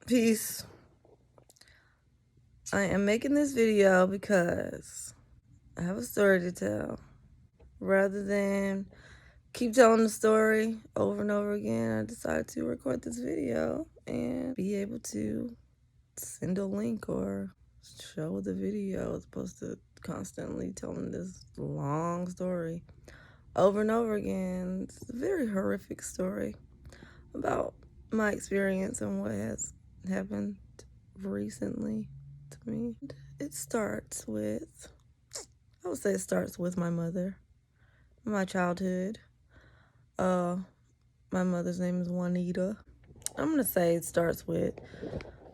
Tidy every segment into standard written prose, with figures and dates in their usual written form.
Peace. I am making this video because I have a story to tell. Rather than keep telling the story over and over again, I decided to record this video and be able to send a link or show the video as opposed to constantly telling this long story over and over again. It's a very horrific story about my experience and what has happened recently to me. It starts with, I would say it starts with my mother, my childhood. My mother's name is Juanita. I'm going to say it starts with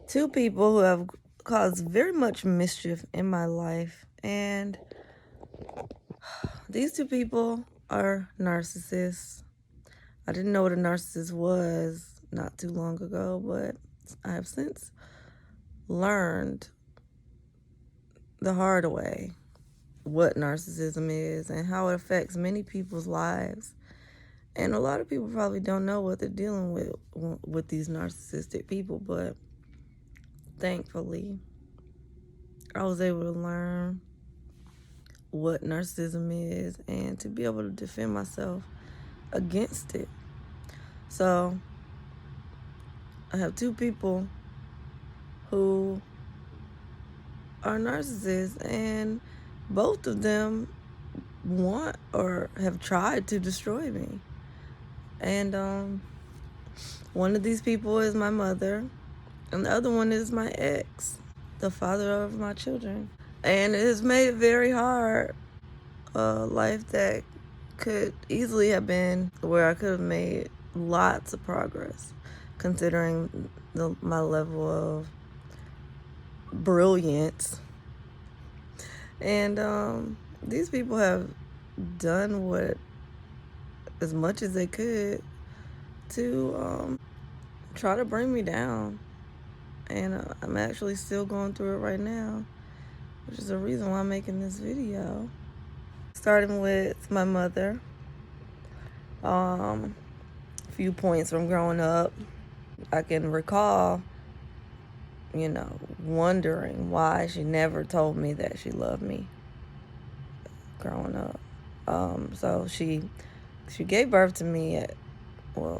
two people who have caused very much mischief in my life. And these two people are narcissists. I didn't know what a narcissist was not too long ago, but I have since learned the hard way what narcissism is and how it affects many people's lives. And a lot of people probably don't know what they're dealing with these narcissistic people, but thankfully, I was able to learn what narcissism is and to be able to defend myself against it. So, I have two people who are narcissists, and both of them want or have tried to destroy me. And one of these people is my mother, and the other one is my ex, the father of my children. And it has made it very hard. A life that could easily have been where I could have made lots of progress, considering my level of brilliance. And these people have done what as much as they could to try to bring me down. And I'm actually still going through it right now, which is the reason why I'm making this video. Starting with my mother, a few points from growing up. I can recall, wondering why she never told me that she loved me growing up. So she gave birth to me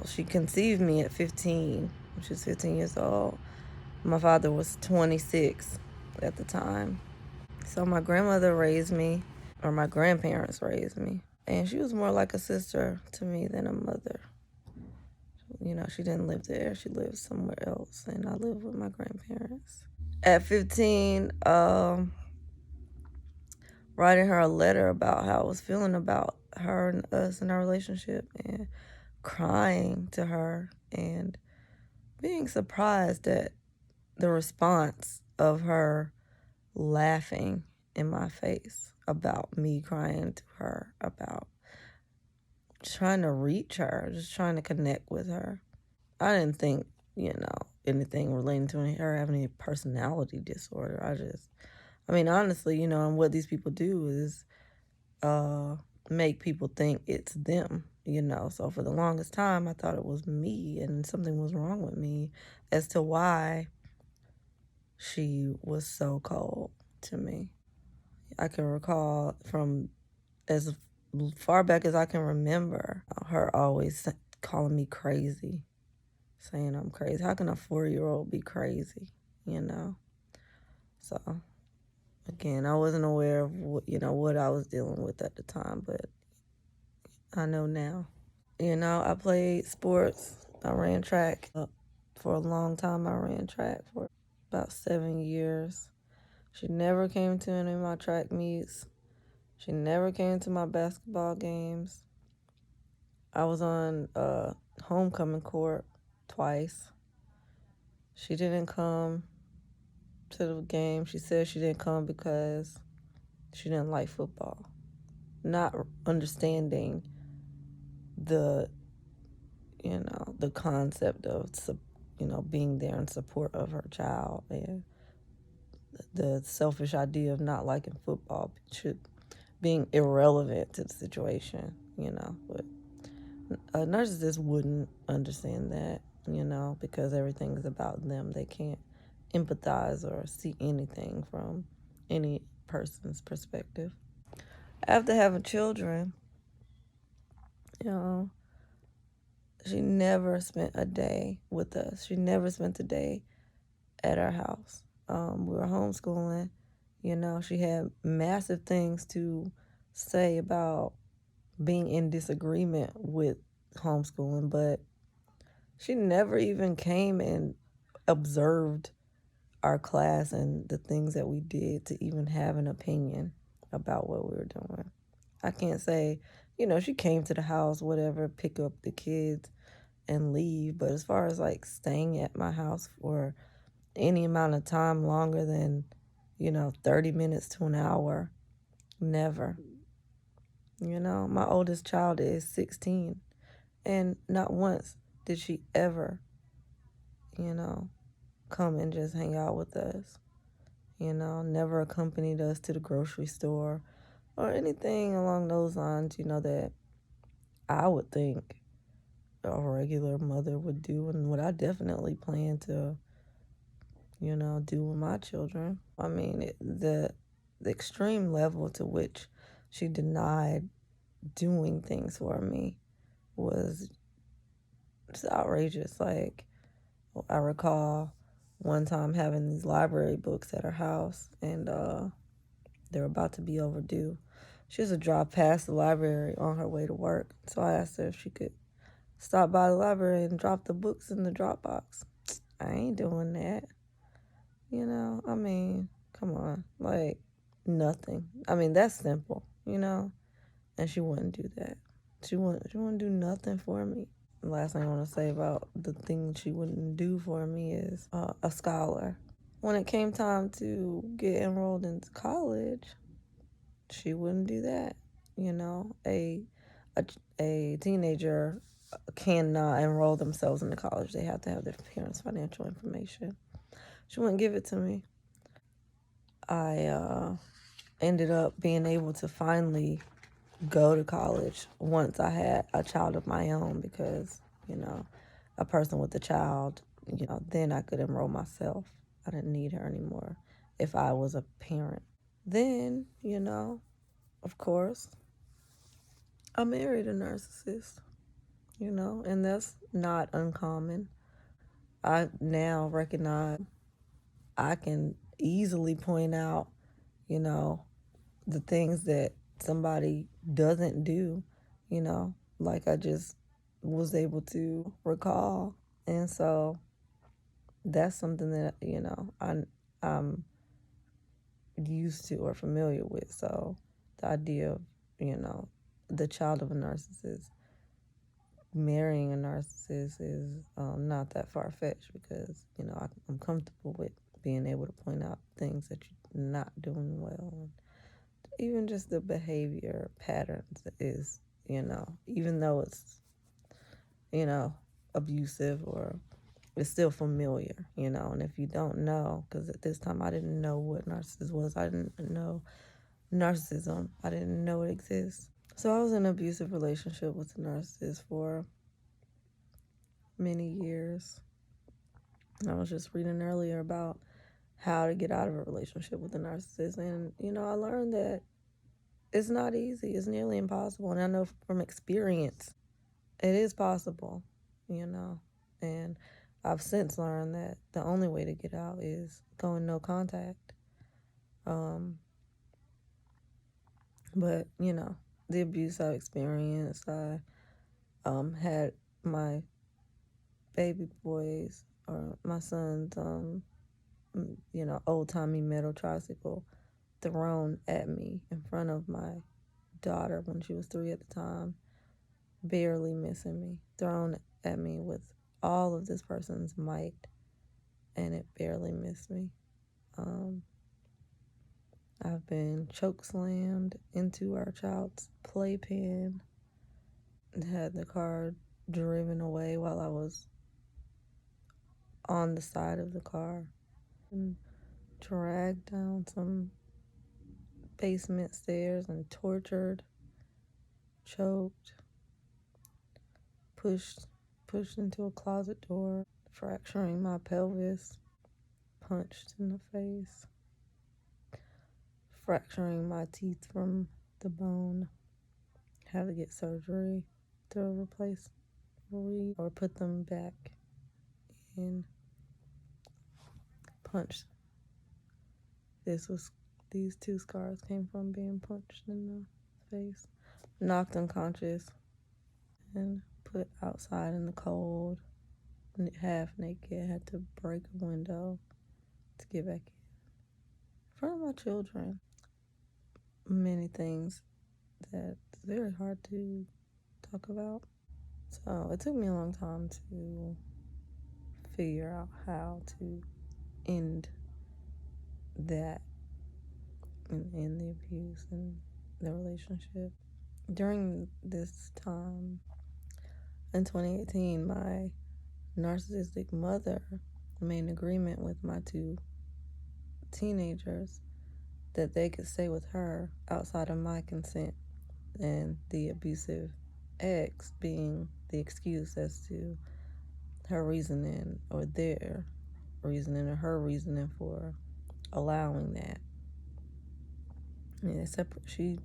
she conceived me at 15, which is 15 years old. My father was 26 at the time. So my grandmother raised me, or my grandparents raised me. And she was more like a sister to me than a mother. She didn't live there. She lived somewhere else, and I lived with my grandparents. At 15, writing her a letter about how I was feeling about her and us and our relationship, and crying to her and being surprised at the response of her laughing in my face about me crying to her, about trying to reach her, just trying to connect with her. I didn't think, anything relating to her having any personality disorder. Honestly, and what these people do is make people think it's them, So for the longest time, I thought it was me and something was wrong with me as to why she was so cold to me. I can recall from as far back as I can remember, her always calling me crazy, saying I'm crazy. How can a 4-year-old be crazy, So, again, I wasn't aware of what I was dealing with at the time, but I know now. I played sports. I ran track for a long time. I ran track for about 7 years. She never came to any of my track meets. She never came to my basketball games. I was on homecoming court twice. She didn't come to the game. She said she didn't come because she didn't like football. Not understanding the concept of, being there in support of her child, and the selfish idea of not liking football being irrelevant to the situation, But a narcissist wouldn't understand that. because everything is about them. They can't empathize or see anything from any person's perspective. After having children, you know, she never spent a day with us. She never spent a day at our house. We were homeschooling. She had massive things to say about being in disagreement with homeschooling, but she never even came and observed our class and the things that we did to even have an opinion about what we were doing. I can't say, she came to the house, whatever, pick up the kids and leave. But as far as like staying at my house for any amount of time longer than, 30 minutes to an hour, never. My oldest child is 16, and not once did she ever, come and just hang out with us. Never accompanied us to the grocery store or anything along those lines, that I would think a regular mother would do, and what I definitely plan to, do with my children. I mean, the extreme level to which she denied doing things for me was just outrageous. Like, I recall one time having these library books at her house, and they were about to be overdue. She used to drive past the library on her way to work, so I asked her if she could stop by the library and drop the books in the drop box. I ain't doing that. I mean, come on. Like, nothing. I mean, that's simple, and she wouldn't do that. She wouldn't do nothing for me. The last thing I want to say about the thing she wouldn't do for me is a scholar. When it came time to get enrolled into college, she wouldn't do that. A teenager cannot enroll themselves into college. They have to have their parents' financial information. She wouldn't give it to me. I ended up being able to finally go to college once I had a child of my own because, a person with a child, then I could enroll myself. I didn't need her anymore if I was a parent. Then, of course, I married a narcissist, and that's not uncommon. I now recognize I can easily point out, the things that somebody doesn't do, like I just was able to recall. And so that's something that, I'm used to or familiar with. So the idea of, the child of a narcissist marrying a narcissist is not that far-fetched because, I'm comfortable with being able to point out things that you're not doing well. And even just the behavior patterns is, even though it's, abusive or it's still familiar, and if you don't know, because at this time I didn't know what narcissism was, I didn't know narcissism, I didn't know it exists. So I was in an abusive relationship with a narcissist for many years. I was just reading earlier about how to get out of a relationship with a narcissist, and, I learned that it's not easy, it's nearly impossible, and I know from experience it is possible, and I've since learned that the only way to get out is going no contact. But, the abuse I've experienced, I had my baby boys or my son's, old-timey metal tricycle thrown at me in front of my daughter when she was 3 at the time, barely missing me, thrown at me with all of this person's might, and it barely missed me. I've been choke slammed into our child's playpen, had the car driven away while I was on the side of the car, and dragged down some basement stairs and tortured, choked, pushed pushed into a closet door, fracturing my pelvis, punched in the face, fracturing my teeth from the bone, had to get surgery to replace or put them back in, punched. These 2 scars came from being punched in the face, knocked unconscious, and put outside in the cold, half naked. Had to break a window to get back in front of my children. Many things that's very hard to talk about. So it took me a long time to figure out how to end that and end the abuse and the relationship. During this time in 2018, my narcissistic mother made an agreement with my 2 teenagers that they could stay with her outside of my consent, and the abusive ex being the excuse as to her reasoning or their reasoning or her reasoning for allowing that. She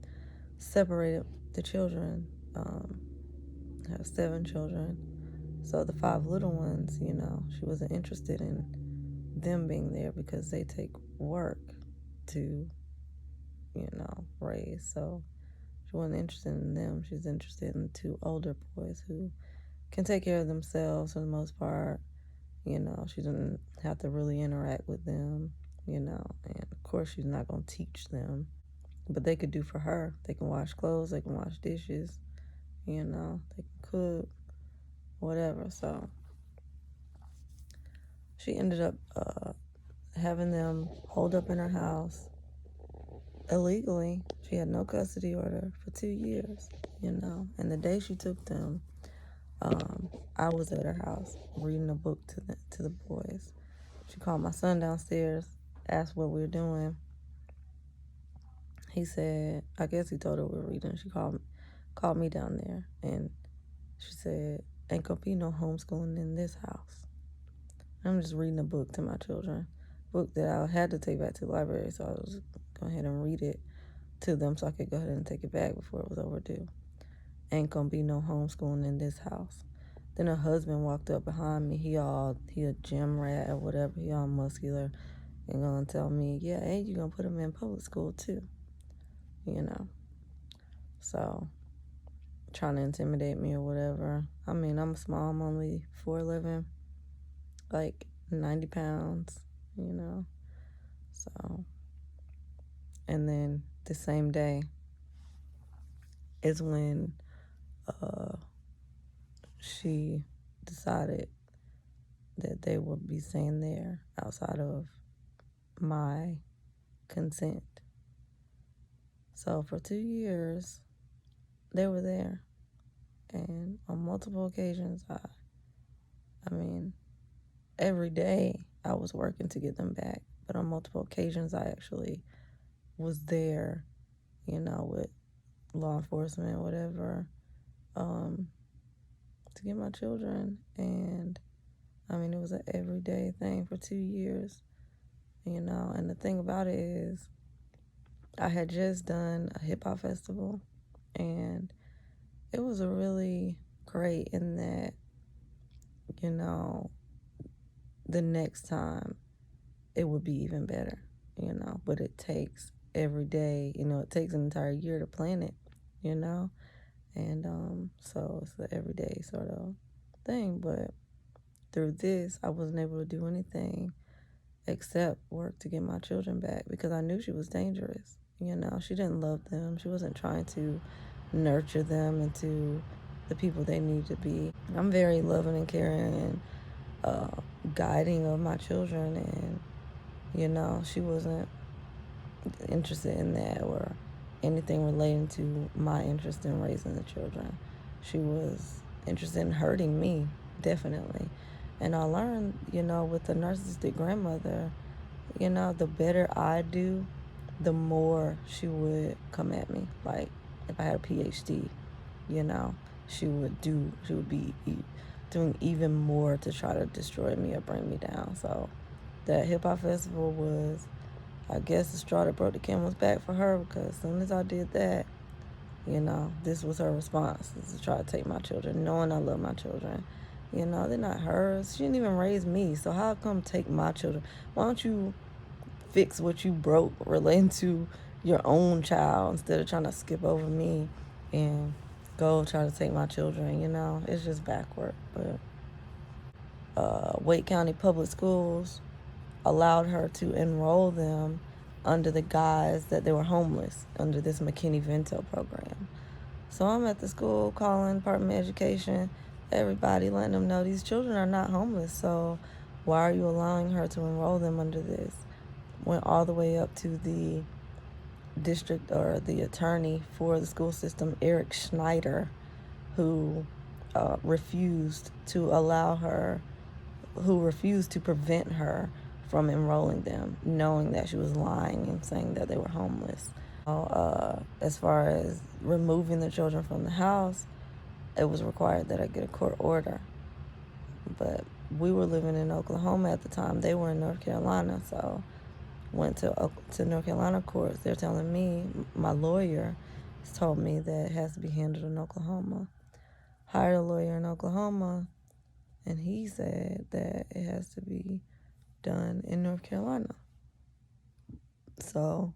separated the children, have 7 children. So the 5 little ones, she wasn't interested in them being there because they take work to, raise. So she wasn't interested in them. She's interested in the 2 older boys who can take care of themselves for the most part. She doesn't have to really interact with them, and of course she's not going to teach them, but they could do for her. They can wash clothes, they can wash dishes, they can cook, whatever. So she ended up having them holed up in her house illegally. She had no custody order for 2 years, and the day she took them, I was at her house reading a book to the boys. She called my son downstairs, asked what we were doing. He said, I guess he told her we were reading. She called me down there, and she said, ain't gonna be no homeschooling in this house. I'm just reading a book to my children, book that I had to take back to the library, so I was go ahead and read it to them so I could go ahead and take it back before it was overdue. Ain't gonna be no homeschooling in this house. Then her husband walked up behind me. He a gym rat or whatever. He all muscular and gonna tell me, yeah, hey, you gonna put him in public school too, So trying to intimidate me or whatever. I mean, I'm small. I'm only 4'11", like 90 pounds, So, and then the same day is when she decided that they would be staying there outside of my consent. So for 2 years, they were there. And on multiple occasions, I mean, every day I was working to get them back. But on multiple occasions, I actually was there, with law enforcement, whatever, to get my children. And I mean, it was an everyday thing for 2 years, and the thing about it is I had just done a hip hop festival, and it was a really great in that, the next time it would be even better, but it takes every day, it takes an entire year to plan it, and so it's an everyday sort of thing. But through this, I wasn't able to do anything except work to get my children back because I knew she was dangerous. She didn't love them. She wasn't trying to nurture them into the people they need to be. I'm very loving and caring and guiding of my children, and she wasn't interested in that or anything relating to my interest in raising the children. She was interested in hurting me, definitely. And I learned, with the narcissistic grandmother, the better I do, the more she would come at me. Like, if I had a PhD, she would be doing even more to try to destroy me or bring me down. So that hip hop festival was, I guess, the straw that broke the camel's back for her, because as soon as I did that, this was her response, is to try to take my children, knowing I love my children. They're not hers. She didn't even raise me, so how come take my children? Why don't you fix what you broke relating to your own child instead of trying to skip over me and go try to take my children? It's just backward. But Wake County Public Schools allowed her to enroll them under the guise that they were homeless under this McKinney-Vento program. So I'm at the school calling Department of Education, everybody, letting them know these children are not homeless. So why are you allowing her to enroll them under this? Went all the way up to the district or the attorney for the school system, Eric Schneider, who refused to prevent her from enrolling them, knowing that she was lying and saying that they were homeless. As far as removing the children from the house, it was required that I get a court order. But we were living in Oklahoma at the time. They were in North Carolina, so went to North Carolina courts. They're telling me, my lawyer has told me that it has to be handled in Oklahoma. Hired a lawyer in Oklahoma, and he said that it has to be done in North Carolina. So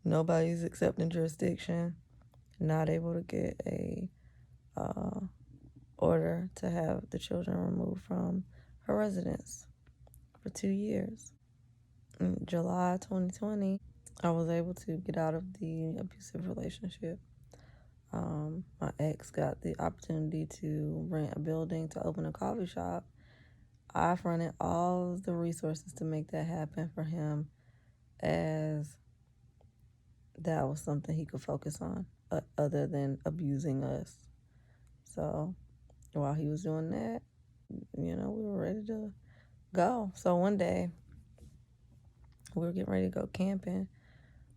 nobody's accepting jurisdiction, not able to get a order to have the children removed from her residence for 2 years. In July 2020, I was able to get out of the abusive relationship. My ex got the opportunity to rent a building to open a coffee shop. I fronted all the resources to make that happen for him, as that was something he could focus on other than abusing us. So while he was doing that, we were ready to go. So one day, we were getting ready to go camping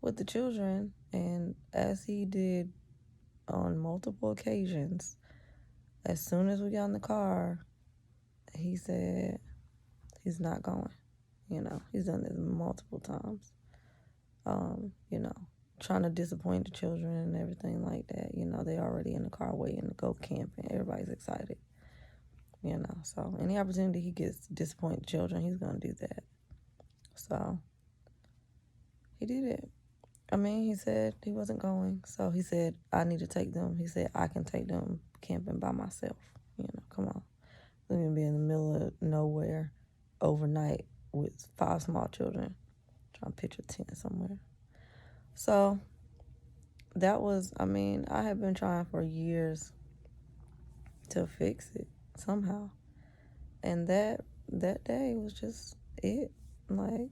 with the children, and as he did on multiple occasions, as soon as we got in the car, he said he's not going. He's done this multiple times. Trying to disappoint the children and everything like that. They already in the car waiting to go camping. Everybody's excited. So any opportunity he gets to disappoint the children, he's going to do that. So he did it. He said he wasn't going. So he said, I need to take them. He said, I can take them camping by myself. Come on. Let me be in the middle of nowhere overnight with 5 small children, trying to pitch a tent somewhere. So that was, I had been trying for years to fix it somehow. And that day was just it. Like,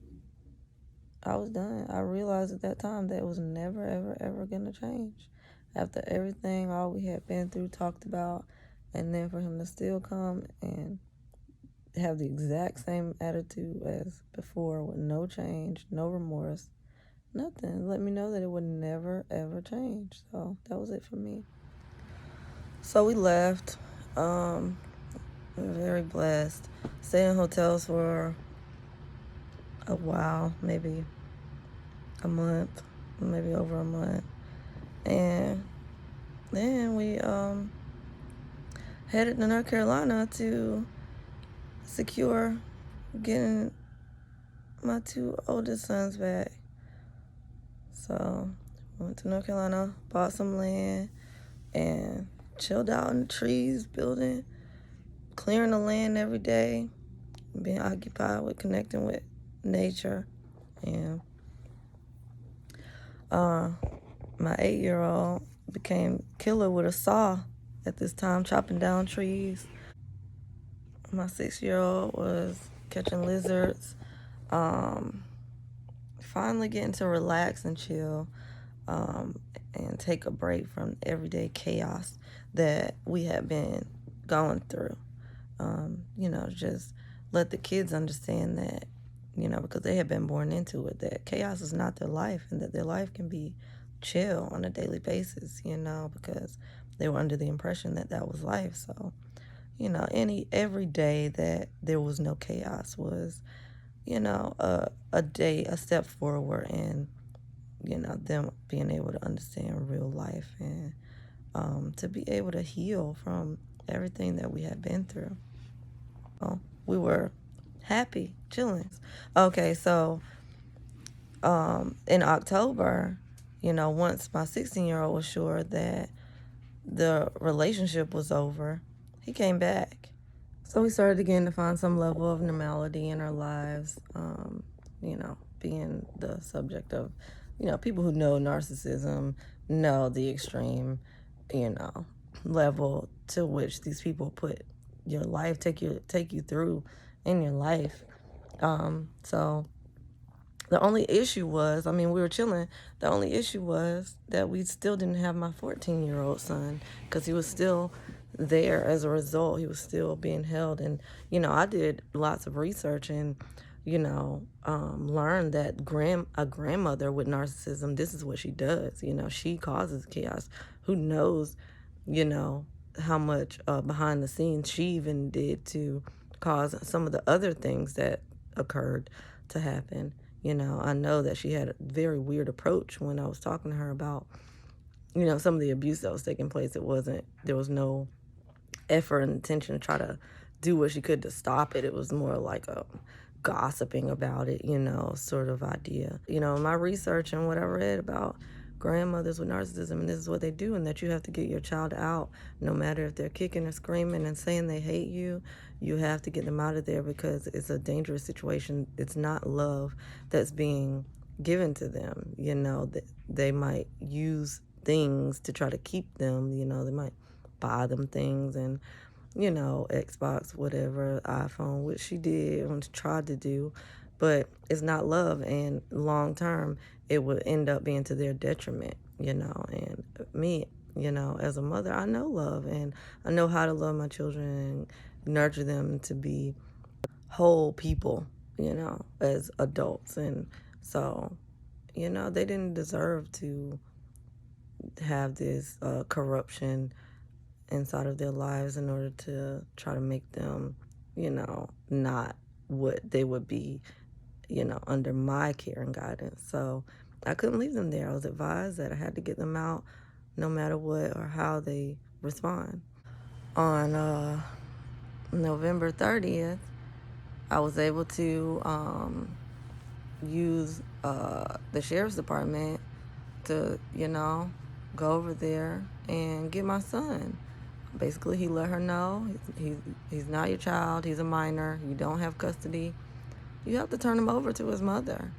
I was done. I realized at that time that it was never, ever, ever going to change. After everything, all we had been through, talked about, and then for him to still come and have the exact same attitude as before, with no change, no remorse, nothing. Let me know that it would never, ever change. So that was it for me. So we left. We were very blessed. Stayed in hotels for a while, maybe a month, maybe over a month. And then we headed to North Carolina to secure getting my 2 oldest sons back. So went to North Carolina, bought some land, and chilled out in the trees, building, clearing the land every day, being occupied with connecting with nature. And my 8-year-old became killer with a saw at this time, chopping down trees. My 6-year-old was catching lizards. Finally getting to relax and chill, and take a break from everyday chaos that we had been going through. Just let the kids understand that, because they had been born into it, that chaos is not their life, and that their life can be chill on a daily basis, because they were under the impression that that was life. So, every day that there was no chaos was, a step forward in, them being able to understand real life and to be able to heal from everything that we had been through. We were happy, chilling. Okay, so in October, once my 16-year-old was sure that the relationship was over, he came back. So we started again to find some level of normality in our lives, being the subject of, people who know narcissism know the extreme, you know, level to which these people put your life, take you through in your life. So the only issue was, we were chilling. The only issue was that we still didn't have my 14-year-old son because he was still there as a result. He was still being held. And, I did lots of research and, learned that a grandmother with narcissism, this is what she does. She causes chaos. Who knows, how much behind the scenes she even did to cause some of the other things that occurred to happen. I know that she had a very weird approach when I was talking to her about, some of the abuse that was taking place. There was no effort and intention to try to do what she could to stop it. It was more like a gossiping about it, sort of idea. My research and what I read about grandmothers with narcissism, and this is what they do, and that you have to get your child out, no matter if they're kicking or screaming and saying they hate you. You have to get them out of there because it's a dangerous situation. It's not love that's being given to them. They might use things to try to keep them. They might buy them things and, Xbox, whatever, iPhone, which she did and tried to do, but it's not love. And long term, it would end up being to their detriment, and me, as a mother, I know love and I know how to love my children and nurture them to be whole people, as adults. And so, they didn't deserve to have this corruption inside of their lives in order to try to make them, not what they would be, under my care and guidance. So I couldn't leave them there. I was advised that I had to get them out no matter what or how they respond. On November 30th, I was able to use the sheriff's department to, go over there and get my son. Basically, he let her know he's not your child. He's a minor. You don't have custody. You have to turn him over to his mother.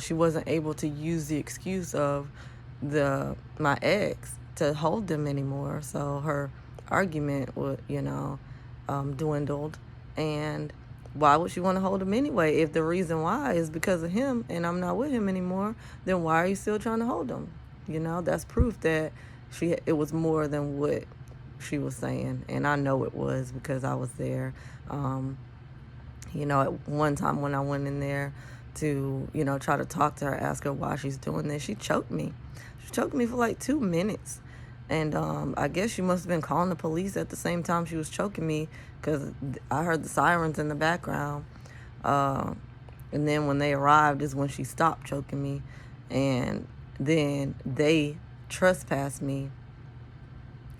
She wasn't able to use the excuse of my ex to hold them anymore. So her argument would, dwindled. And why would she want to hold him anyway? If the reason why is because of him and I'm not with him anymore, then why are you still trying to hold him? That's proof that it was more than what she was saying. And I know it was because I was there. At one time when I went in there to, try to talk to her, ask her why she's doing this, she choked me. She choked me for like 2 minutes. And I guess she must have been calling the police at the same time she was choking me because I heard the sirens in the background. And then when they arrived is when she stopped choking me. And then they trespassed me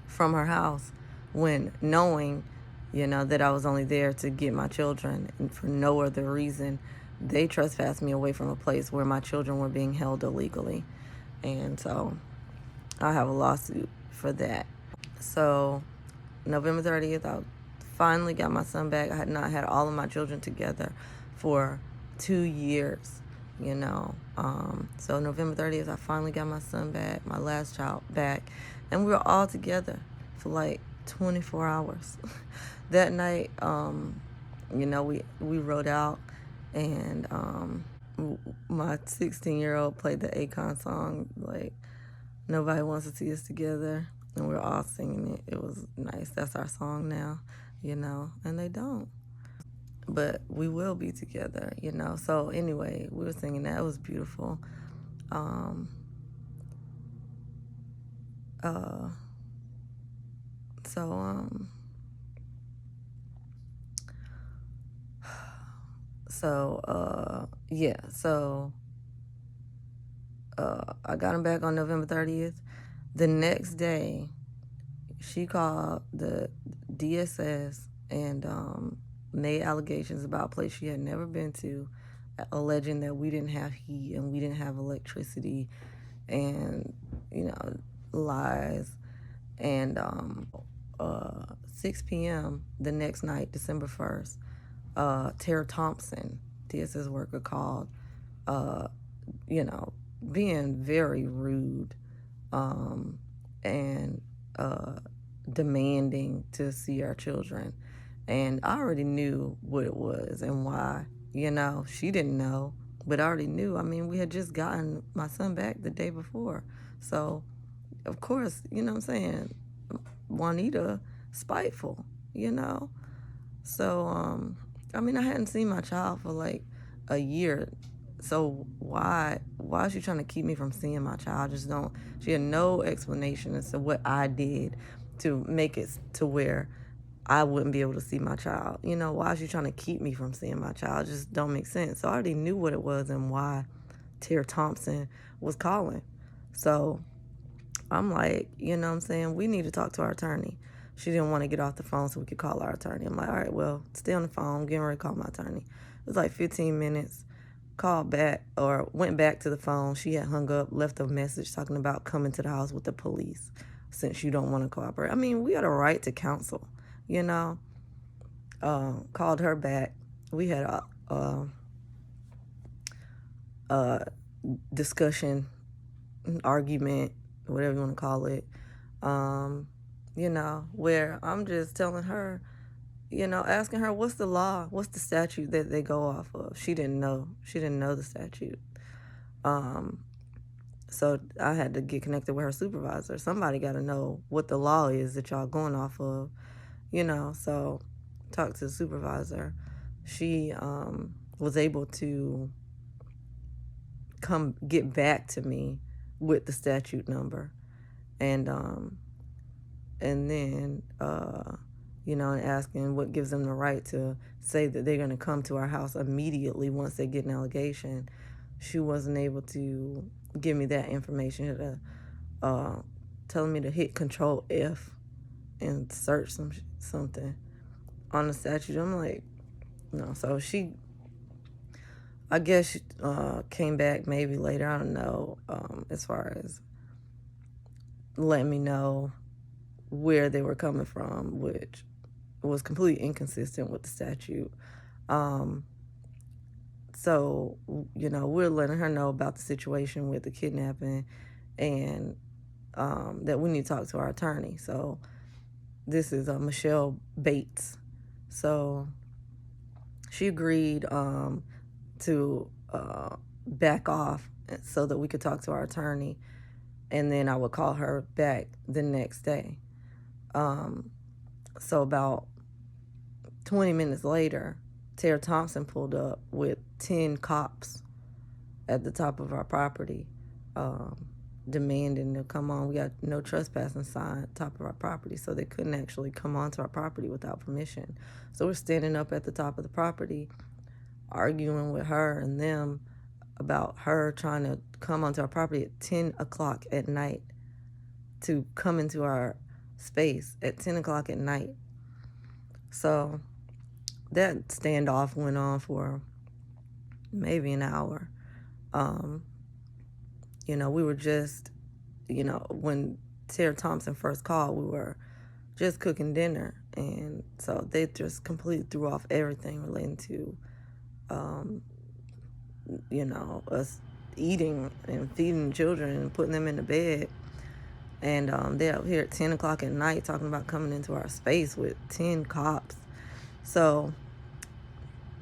from her house when knowing, that I was only there to get my children and for no other reason. They trespassed me away from a place where my children were being held illegally. And so I have a lawsuit for that. So November 30th, I finally got my son back. I had not had all of my children together for 2 years, So November 30th, I finally got my son back, my last child back. And we were all together for like 24 hours. That night, we rode out and my 16-year-old played the Akon song, like, Nobody Wants to See Us Together, and we were all singing it. It was nice. That's our song now, and they don't. But we will be together, So anyway, we were singing that. It was beautiful. So, yeah. So, I got him back on November 30th. The next day, she called the DSS and made allegations about a place she had never been to, alleging that we didn't have heat and we didn't have electricity, and lies. And 6 p.m. the next night, December 1st, Tara Thompson, DSS worker, called, being very rude, and demanding to see our children. And I already knew what it was and why. She didn't know, but I already knew. I mean, we had just gotten my son back the day before. So, of course, what I'm saying, Juanita, spiteful, So, I mean, I hadn't seen my child for like a year. So why is she trying to keep me from seeing my child? She had no explanation as to what I did to make it to where I wouldn't be able to see my child. Why is she trying to keep me from seeing my child? It just don't make sense. So I already knew what it was and why Tara Thompson was calling. So I'm like, what I'm saying? We need to talk to our attorney. She didn't want to get off the phone so we could call our attorney. I'm like, all right, well, stay on the phone. I'm getting ready to call my attorney. It was like 15 minutes. Called back or went back to the phone. She had hung up, left a message talking about coming to the house with the police since you don't want to cooperate. I mean, we had a right to counsel, Called her back. We had a discussion, argument, whatever you want to call it, where I'm just telling her, asking her, what's the law? What's the statute that they go off of? She didn't know. She didn't know the statute. So I had to get connected with her supervisor. Somebody got to know what the law is that y'all going off of, So talked to the supervisor. She was able to come get back to me with the statute number. And then and asking what gives them the right to say that they're going to come to our house immediately once they get an allegation. She wasn't able to give me that information. Telling me to hit Control F and search something on the statute. I'm like, no. So I guess she came back maybe later. I don't know, as far as letting me know where they were coming from, which was completely inconsistent with the statute. So, we're letting her know about the situation with the kidnapping and that we need to talk to our attorney. So this is Michelle Bates. So she agreed to back off so that we could talk to our attorney, and then I would call her back the next day. So about 20 minutes later, Tara Thompson pulled up with 10 cops at the top of our property, demanding to come on. We got no trespassing sign at the top of our property, so they couldn't actually come onto our property without permission. So we're standing up at the top of the property, arguing with her and them about her trying to come onto our property at 10 o'clock at night, to come into our space at 10 o'clock at night. So that standoff went on for maybe an hour. We were just, when Tara Thompson first called, we were just cooking dinner. And so they just completely threw off everything relating to, us eating and feeding children and putting them in the bed. And they're up here at 10 o'clock at night talking about coming into our space with 10 cops. So,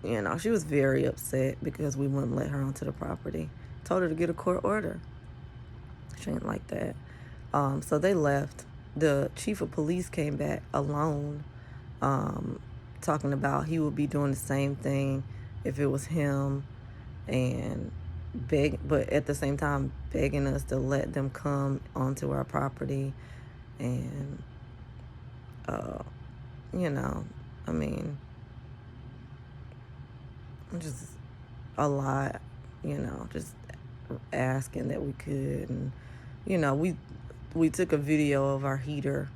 she was very upset because we wouldn't let her onto the property. Told her to get a court order. She didn't like that. So they left. The chief of police came back alone, talking about he would be doing the same thing if it was him, and but at the same time begging us to let them come onto our property. And I mean, just a lot, just asking that we could. And, we took a video of our heater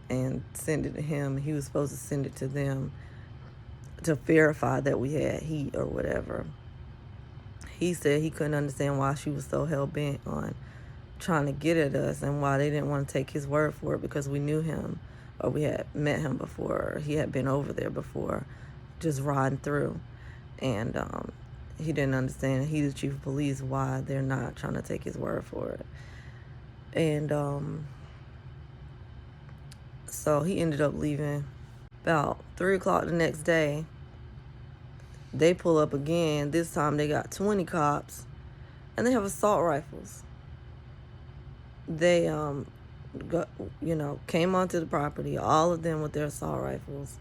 and sent it to him. He was supposed to send it to them to verify that we had heat or whatever. He said he couldn't understand why she was so hell-bent on trying to get at us and why they didn't want to take his word for it, because we knew him, or we had met him before, or he had been over there before, just riding through. And he didn't understand, he's the chief of police, why they're not trying to take his word for it. And so he ended up leaving. About 3 o'clock the next day, they pull up again. This time they got 20 cops, and they have assault rifles. They got, came onto the property, all of them with their assault rifles.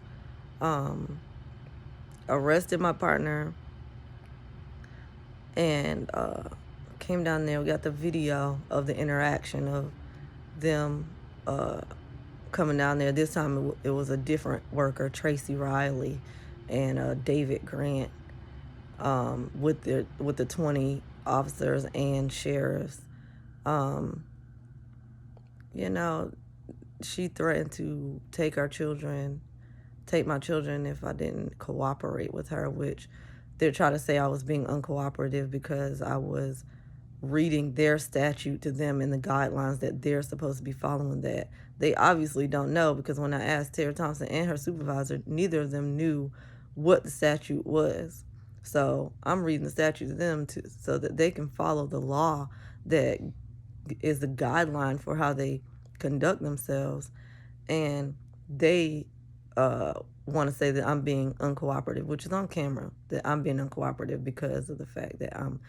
Arrested my partner, and came down there. We got the video of the interaction of them coming down there. This time it was a different worker, Tracy Riley and David Grant, with the 20 officers and sheriffs. She threatened to take my children if I didn't cooperate with her, which they're trying to say I was being uncooperative because I was reading their statute to them and the guidelines that they're supposed to be following, that they obviously don't know, because when I asked Tara Thompson and her supervisor, neither of them knew what the statute was. So I'm reading the statute to them so that they can follow the law that is the guideline for how they conduct themselves. And they want to say that I'm being uncooperative, which is on camera, that I'm being uncooperative because of the fact that I'm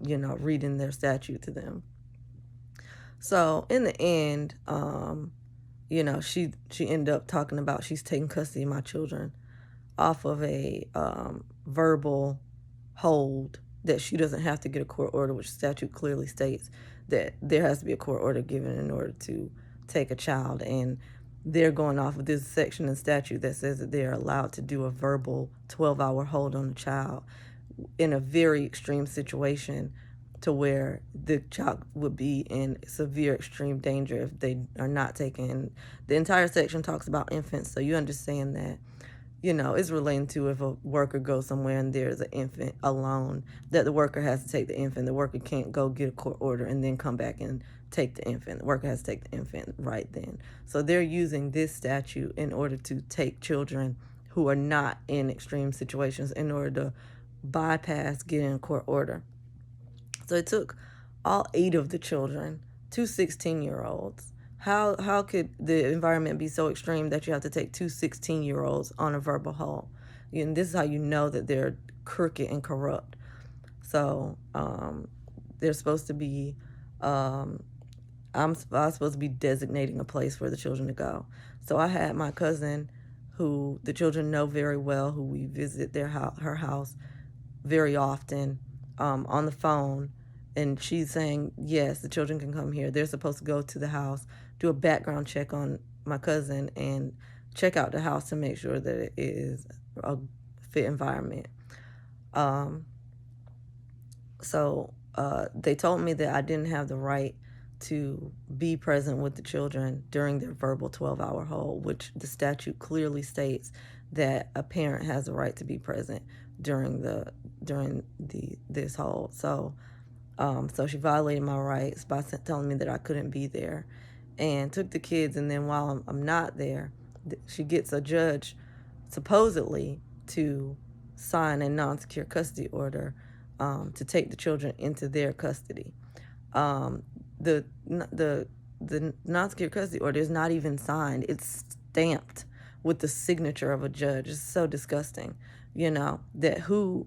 reading their statute to them. So in the end, she ended up talking about she's taking custody of my children off of a verbal hold, that she doesn't have to get a court order, which statute clearly states that there has to be a court order given in order to take a child. And they're going off of this section in statute that says that they're allowed to do a verbal 12-hour hold on a child in a very extreme situation, to where the child would be in severe extreme danger if they are not taken. The entire section talks about infants, so you understand that, it's relating to if a worker goes somewhere and there's an infant alone, that the worker has to take the infant. The worker can't go get a court order and then come back and take the infant. The worker has to take the infant right then. So they're using this statute in order to take children who are not in extreme situations in order to bypass getting a court order. So it took all 8 of the children, 2 16-year-olds. How could the environment be so extreme that you have to take 2 16-year-olds on a verbal hold? And this is how you know that they're crooked and corrupt. So they're supposed to be, I'm supposed to be designating a place for the children to go. So I had my cousin, who the children know very well, who we visit her house very often, on the phone, and she's saying, yes, the children can come here. They're supposed to go to the house, do a background check on my cousin, and check out the house to make sure that it is a fit environment. So they told me that I didn't have the right to be present with the children during their verbal 12-hour hold, which the statute clearly states that a parent has the right to be present during this hold. So she violated my rights by telling me that I couldn't be there, and took the kids. And then while I'm not there, she gets a judge supposedly to sign a non-secure custody order to take the children into their custody. The non-secure custody order is not even signed. It's stamped with the signature of a judge. It's so disgusting, that who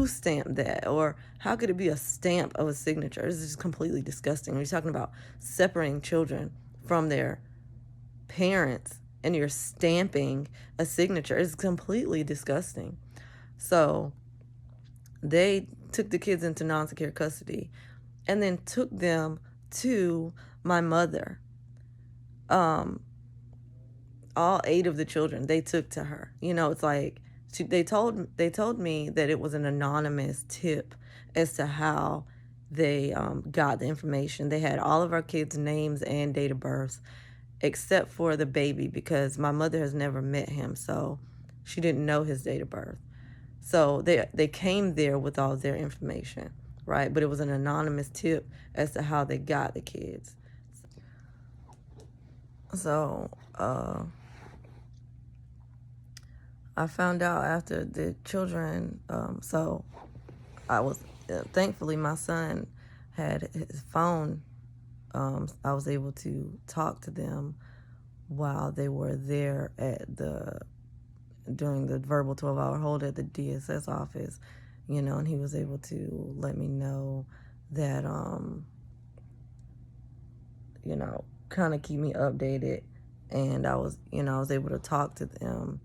stamped that, or how could it be a stamp of a signature? This is just completely disgusting. When you're talking about separating children from their parents and you're stamping a signature, it's completely disgusting. So they took the kids into non-secure custody and then took them to my mother. all 8 of the children they took to her. You know, it's like they told me that it was an anonymous tip as to how they got the information. They had all of our kids' names and date of births, except for the baby, because my mother has never met him, so she didn't know his date of birth. So they came there with all their information, right? But it was an anonymous tip as to how they got the kids. So I found out after the children. So I was thankfully my son had his phone. I was able to talk to them while they were there during the verbal 12-hour hold at the DSS office, you know, and he was able to let me know that, you know, kind of keep me updated. And I was able to talk to them.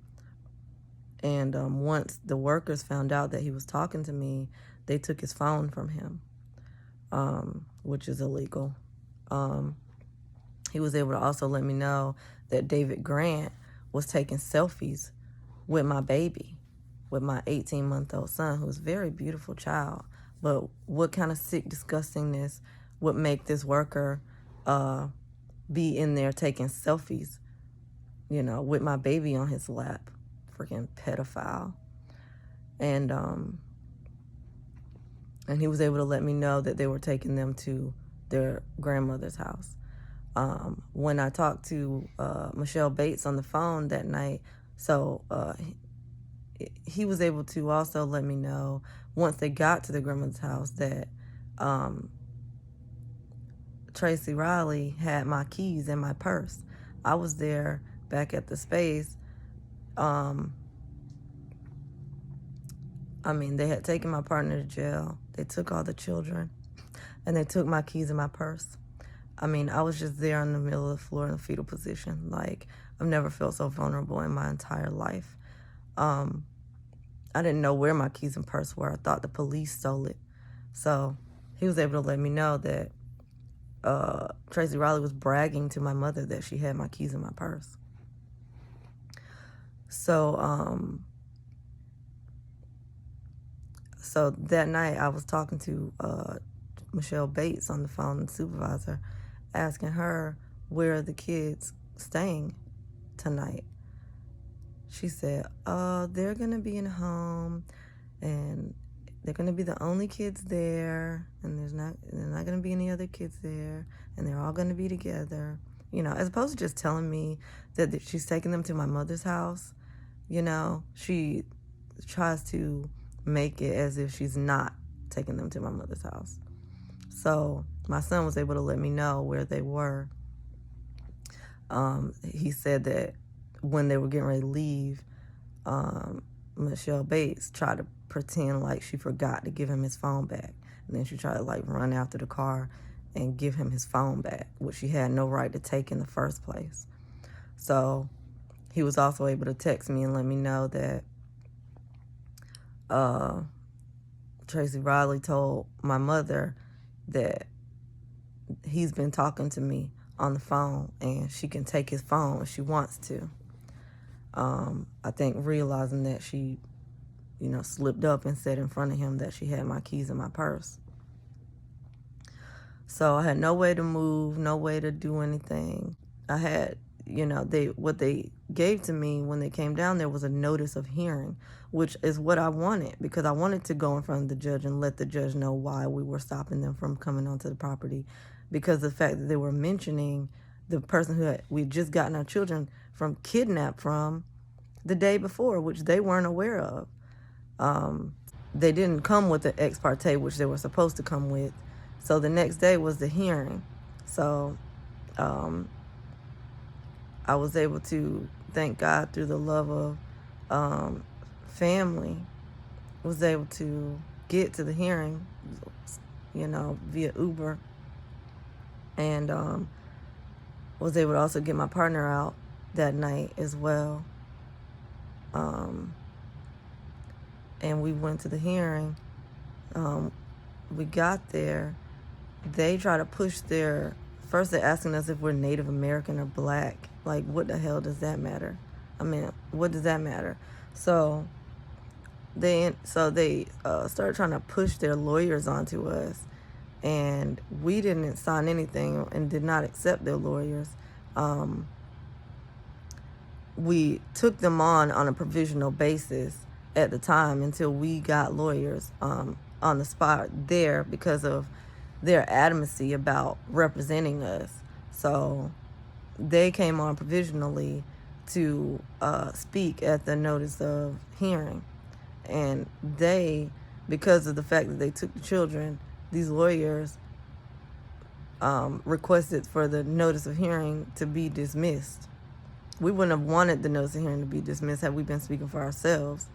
And once the workers found out that he was talking to me, they took his phone from him, which is illegal. He was able to also let me know that David Grant was taking selfies with my baby, with my 18-month-old son, who's a very beautiful child. But what kind of sick disgustingness would make this worker be in there taking selfies, you know, with my baby on his lap? Freaking pedophile. And he was able to let me know that they were taking them to their grandmother's house. When I talked to Michelle Bates on the phone that night, so he was able to also let me know once they got to the grandmother's house that Tracy Riley had my keys in my purse. I was there back at the space. I mean, they had taken my partner to jail. They took all the children, and they took my keys in my purse. I mean, I was just there in the middle of the floor in a fetal position. Like, I've never felt so vulnerable in my entire life. I didn't know where my keys and purse were. I thought the police stole it. So he was able to let me know that Tracy Riley was bragging to my mother that she had my keys in my purse. So so that night I was talking to Michelle Bates on the phone, the supervisor, asking her where are the kids staying tonight. She said, they're gonna be in a home, and they're gonna be the only kids there, and there's not gonna be any other kids there, and they're all gonna be together. You know, as opposed to just telling me that she's taking them to my mother's house, you know, she tries to make it as if she's not taking them to my mother's house. So my son was able to let me know where they were. He said that when they were getting ready to leave, Michelle Bates tried to pretend like she forgot to give him his phone back. And then she tried to like run after the car and give him his phone back, which she had no right to take in the first place. So he was also able to text me and let me know that Tracy Riley told my mother that he's been talking to me on the phone and she can take his phone if she wants to. I think realizing that she, you know, slipped up and said in front of him that she had my keys in my purse. So I had no way to move, no way to do anything. I had, you know, what they gave to me when they came down there was a notice of hearing, which is what I wanted, because I wanted to go in front of the judge and let the judge know why we were stopping them from coming onto the property, because the fact that they were mentioning the person who we'd just gotten our children from kidnapped from the day before, which they weren't aware of. They didn't come with the ex parte, which they were supposed to come with. So the next day was the hearing. So I was able to, thank God, through the love of family, was able to get to the hearing, you know, via Uber. And was able to also get my partner out that night as well. And we went to the hearing. We got there. They tried to push their first they're asking us if we're Native American or black. Like, what the hell does that matter? I mean, what does that matter? So they started trying to push their lawyers onto us, and we didn't sign anything and did not accept their lawyers. We took them on a provisional basis at the time until we got lawyers on the spot there because of their adamancy about representing us. So they came on provisionally to speak at the notice of hearing. And they, because of the fact that they took the children, these lawyers requested for the notice of hearing to be dismissed. We wouldn't have wanted the notice of hearing to be dismissed had we been speaking for ourselves.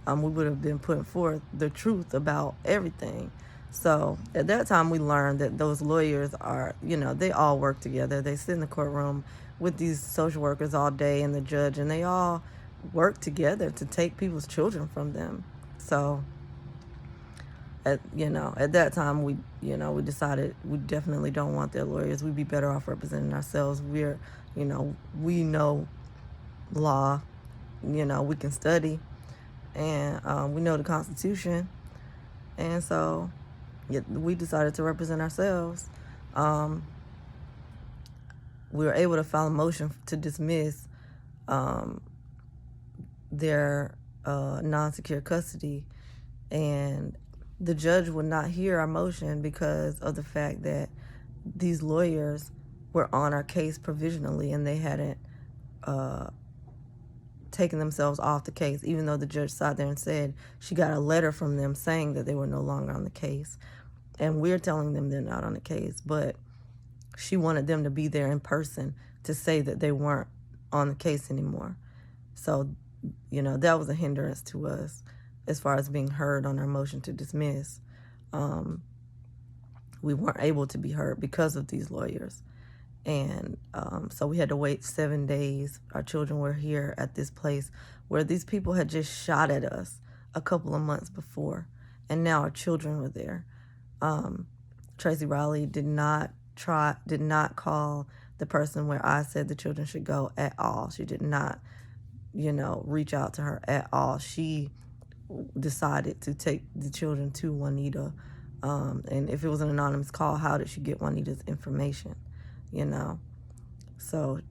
We would have been putting forth the truth about everything. So at that time, we learned that those lawyers are, they all work together. They sit in the courtroom with these social workers all day and the judge, and they all work together to take people's children from them. So at that time, we decided we definitely don't want their lawyers. We'd be better off representing ourselves. We know law, we can study, and we know the Constitution. And so we decided to represent ourselves. We were able to file a motion to dismiss their non-secure custody, and the judge would not hear our motion because of the fact that these lawyers were on our case provisionally and they hadn't taken themselves off the case, even though the judge sat there and said she got a letter from them saying that they were no longer on the case. And we're telling them they're not on the case, but she wanted them to be there in person to say that they weren't on the case anymore. So, that was a hindrance to us as far as being heard on our motion to dismiss. We weren't able to be heard because of these lawyers. And so we had to wait 7 days. Our children were here at this place where these people had just shot at us a couple of months before. And now our children were there. Tracy Riley did not call the person where I said the children should go at all. She did not, reach out to her at all. She decided to take the children to Juanita. And if it was an anonymous call, how did she get Juanita's information? So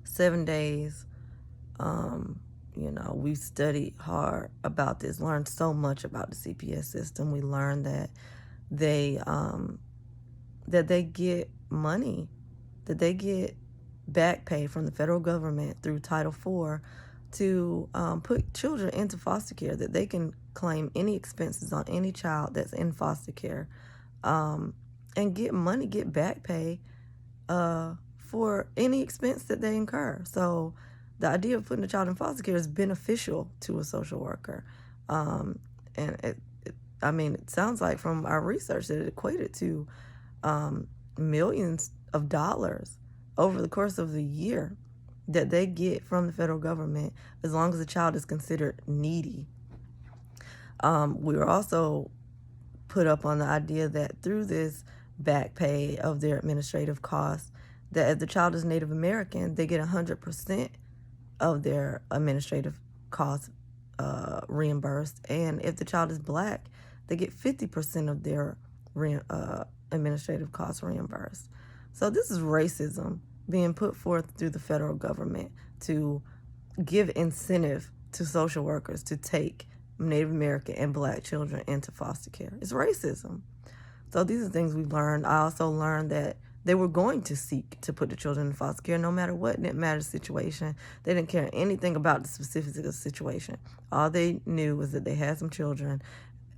7 days, we studied hard about this, learned so much about the CPS system. We learned that they get money, that they get back pay from the federal government through Title IV to put children into foster care, that they can claim any expenses on any child that's in foster care, and get back pay for any expense that they incur. So the idea of putting a child in foster care is beneficial to a social worker. And it sounds like from our research that it equated to millions of dollars over the course of the year that they get from the federal government as long as the child is considered needy. We were also put up on the idea that through this back pay of their administrative costs, that if the child is Native American, they get 100% of their administrative costs reimbursed. And if the child is Black, they get 50% of their administrative costs reimbursed. So this is racism being put forth through the federal government to give incentive to social workers to take Native American and Black children into foster care. It's racism. So these are things we've learned. I also learned that they were going to seek to put the children in foster care no matter what. It didn't matter the situation. They didn't care anything about the specifics of the situation. All they knew was that they had some children,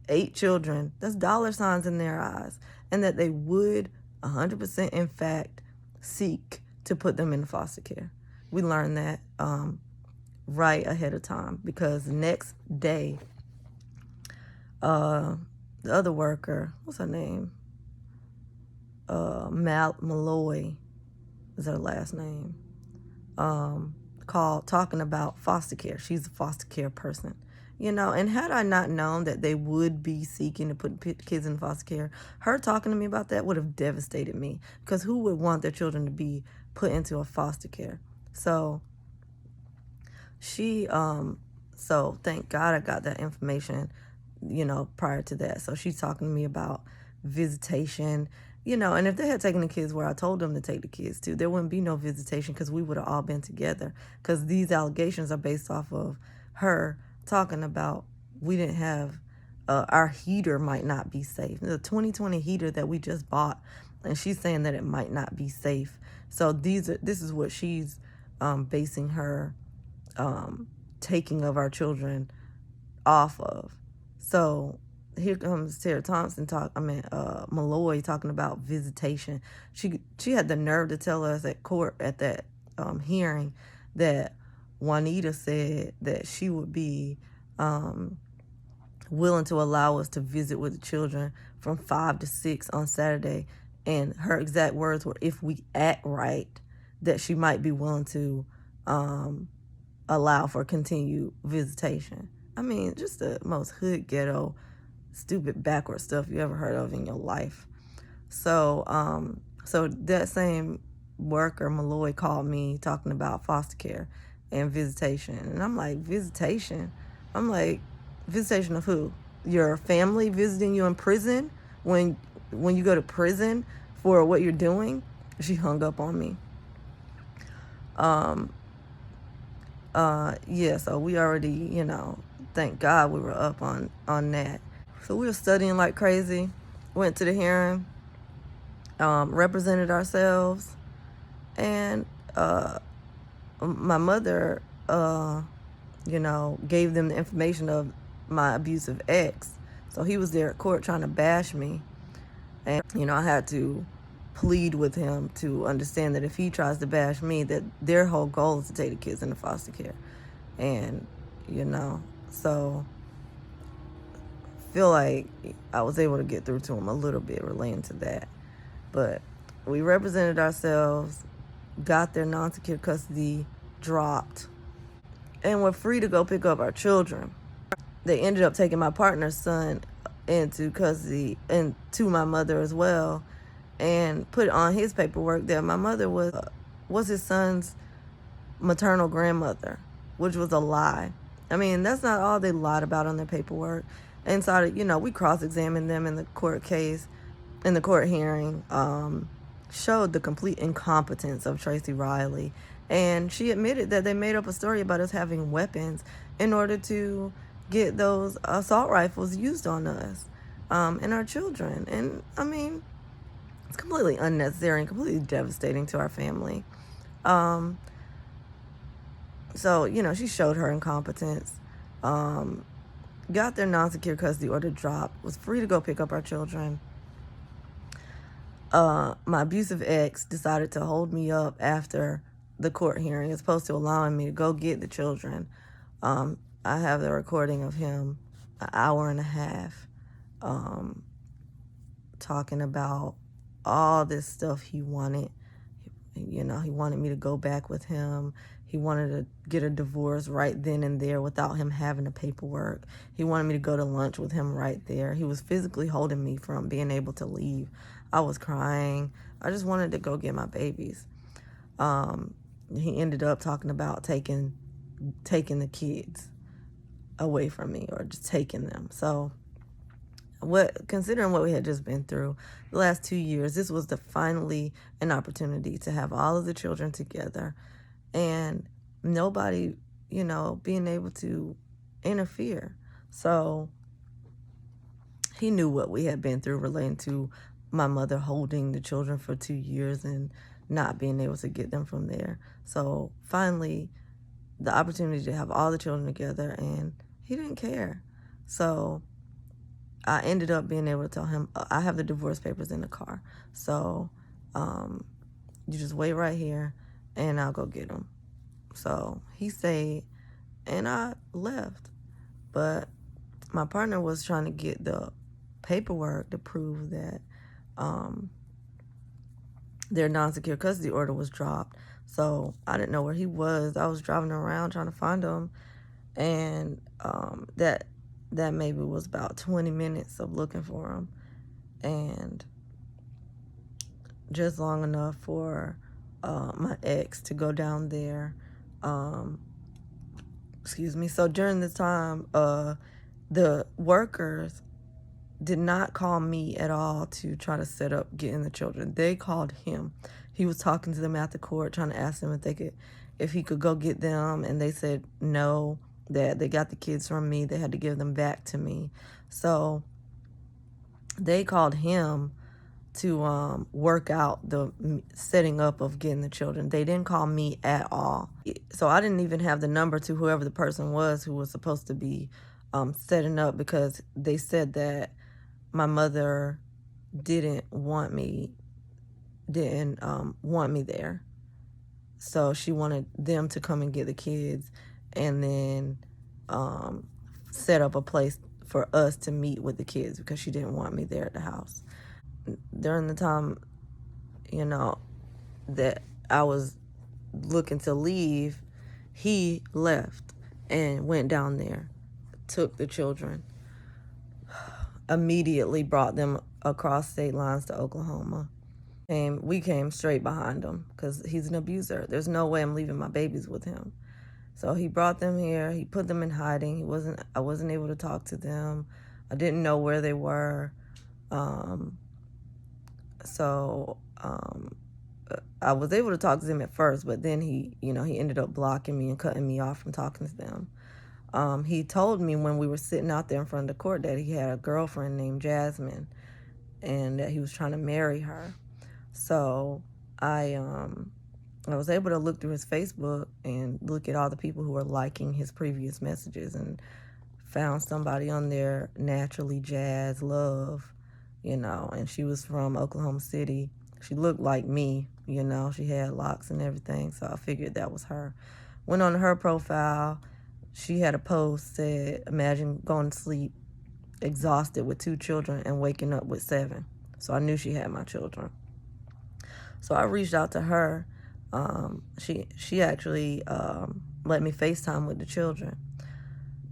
8 children, that's dollar signs in their eyes, and that they would 100% in fact seek to put them in foster care. We learned that right ahead of time because the next day, the other worker, what's her name? Malloy is her last name, called talking about foster care. She's a foster care person. And had I not known that they would be seeking to put kids in foster care, her talking to me about that would have devastated me, because who would want their children to be put into a foster care? So so thank God I got that information, prior to that. So she's talking to me about visitation, and if they had taken the kids where I told them to take the kids to, there wouldn't be no visitation, because we would have all been together, because these allegations are based off of her talking about we didn't have, our heater might not be safe. The 2020 heater that we just bought, and she's saying that it might not be safe. So this is what she's basing her taking of our children off of. So here comes Tara Thompson Malloy talking about visitation. She had the nerve to tell us at court at that hearing that Juanita said that she would be willing to allow us to visit with the children from 5 to 6 on Saturday. And her exact words were, if we act right, that she might be willing to allow for continued visitation. I mean, just the most hood, ghetto, stupid, backward stuff you ever heard of in your life. So that same worker, Malloy, called me talking about foster care and visitation. And I'm like, visitation? I'm like, visitation of who? Your family visiting you in prison when you go to prison for what you're doing? She hung up on me. Yeah, so we already, thank God we were up on that. So we were studying like crazy, went to the hearing, represented ourselves, and my mother, gave them the information of my abusive ex. So he was there at court trying to bash me. And, I had to plead with him to understand that if he tries to bash me, that their whole goal is to take the kids into foster care. And, so feel like I was able to get through to him a little bit relating to that. But we represented ourselves, got their non-secure custody dropped, and we're free to go pick up our children. They ended up taking my partner's son into custody and to my mother as well, and put on his paperwork that my mother was his son's maternal grandmother, which was a lie. I mean, that's not all they lied about on their paperwork. And so, we cross-examined them in the court case, in the court hearing, showed the complete incompetence of Tracy Riley. And she admitted that they made up a story about us having weapons in order to get those assault rifles used on us and our children. And, I mean, it's completely unnecessary and completely devastating to our family. So, she showed her incompetence, got their non-secure custody order dropped, was free to go pick up our children. My abusive ex decided to hold me up after the court hearing as opposed to allowing me to go get the children. I have the recording of him, an hour and a half, talking about all this stuff he wanted. He wanted me to go back with him. He wanted to get a divorce right then and there without him having the paperwork. He wanted me to go to lunch with him right there. He was physically holding me from being able to leave. I was crying. I just wanted to go get my babies. He ended up talking about taking the kids away from me, or just taking them. So considering what we had just been through the last 2 years, this was finally an opportunity to have all of the children together and nobody, being able to interfere. So he knew what we had been through relating to my mother holding the children for 2 years and not being able to get them from there. So finally, the opportunity to have all the children together, and he didn't care. So I ended up being able to tell him, I have the divorce papers in the car. So you just wait right here and I'll go get them. So he stayed and I left. But my partner was trying to get the paperwork to prove that their non-secure custody order was dropped. So I didn't know where he was. I was driving around trying to find him. And that maybe was about 20 minutes of looking for him, and just long enough for my ex to go down there. Excuse me. So during this time, the workers did not call me at all to try to set up getting the children. They called him. He was talking to them at the court, trying to ask them if he could go get them, and they said no, that they got the kids from me. They had to give them back to me. So they called him to work out the setting up of getting the children. They didn't call me at all. So I didn't even have the number to whoever the person was who was supposed to be setting up, because they said that my mother didn't want me there. So she wanted them to come and get the kids, and then set up a place for us to meet with the kids, because she didn't want me there at the house. During the time, that I was looking to leave, he left and went down there, took the children, immediately brought them across state lines to Oklahoma. We came straight behind him because he's an abuser. There's no way I'm leaving my babies with him. So he brought them here. He put them in hiding. I wasn't able to talk to them. I didn't know where they were. So I was able to talk to them at first, but then he ended up blocking me and cutting me off from talking to them. He told me when we were sitting out there in front of the court that he had a girlfriend named Jasmine, and that he was trying to marry her. So I was able to look through his Facebook and look at all the people who were liking his previous messages, and found somebody on there, Naturally Jazz Love, and she was from Oklahoma City. She looked like me, she had locks and everything, so I figured that was her. Went on her profile. She had a post, said, imagine going to sleep exhausted with 2 children and waking up with 7. So I knew she had my children. So I reached out to her. She actually let me FaceTime with the children.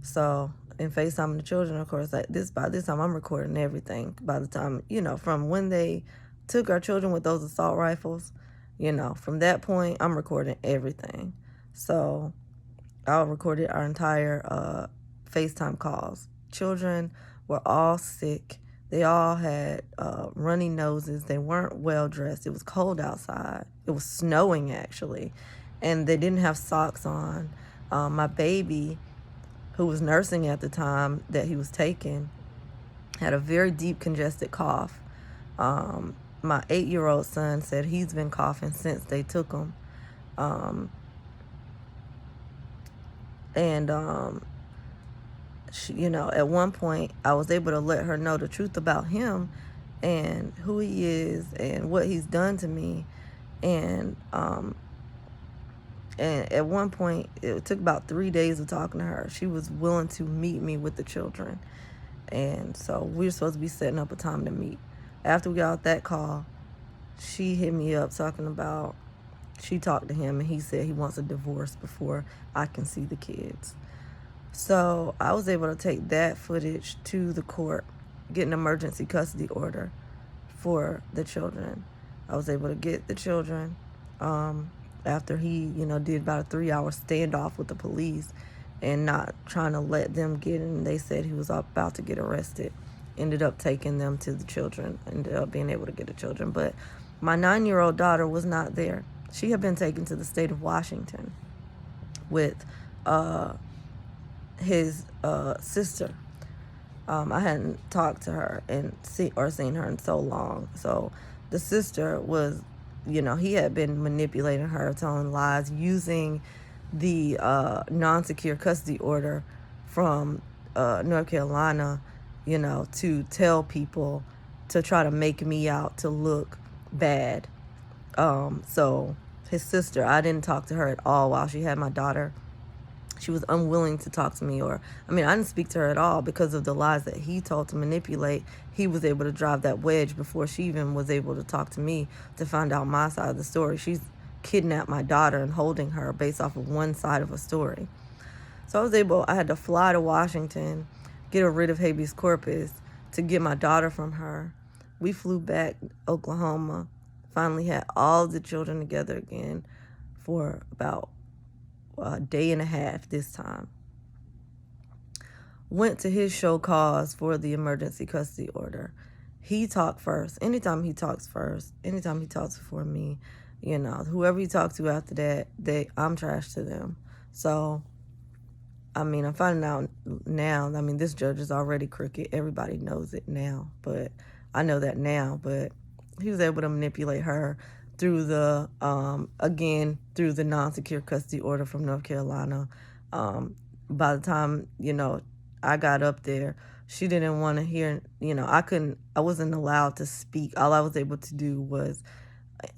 So in FaceTime the children, of course, by this time I'm recording everything. By the time, from when they took our children with those assault rifles, from that point I'm recording everything. So I recorded our entire FaceTime calls. Children were all sick. They all had runny noses. They weren't well dressed. It was cold outside. It was snowing, actually. And they didn't have socks on. My baby, who was nursing at the time that he was taken, had a very deep congested cough. My 8-year-old son said he's been coughing since they took him. At one point, I was able to let her know the truth about him and who he is and what he's done to me. And at one point, it took about 3 days of talking to her. She was willing to meet me with the children. And so we were supposed to be setting up a time to meet. After we got off that call, she hit me up talking about, she talked to him and he said he wants a divorce before I can see the kids. So I was able to take that footage to the court, get an emergency custody order for the children. I was able to get the children after he, did about a 3-hour standoff with the police and not trying to let them get in. They said he was about to get arrested. Ended up taking them to the children, ended up being able to get the children. But my 9-year-old daughter was not there. She had been taken to the state of Washington with his sister. I hadn't talked to her and seen her in so long. So the sister was, he had been manipulating her, telling lies, using the non-secure custody order from North Carolina, to tell people to try to make me out to look bad. So his sister, I didn't talk to her at all while she had my daughter. She was unwilling to talk to me, I didn't speak to her at all because of the lies that he told to manipulate. He was able to drive that wedge before she even was able to talk to me to find out my side of the story. She's kidnapped my daughter and holding her based off of one side of a story. So I had to fly to Washington, get a writ of habeas corpus to get my daughter from her. We flew back to Oklahoma, finally had all the children together again for about a day and a half this time. Went to his show cause for the emergency custody order. He talked first. Anytime he talks before me, whoever he talks to after that, I'm trash to them. So, I'm finding out now. This judge is already crooked. Everybody knows it now, but I know that now. But he was able to manipulate her through the non-secure custody order from North Carolina. By the time, I got up there, she didn't want to hear, I wasn't allowed to speak. All I was able to do was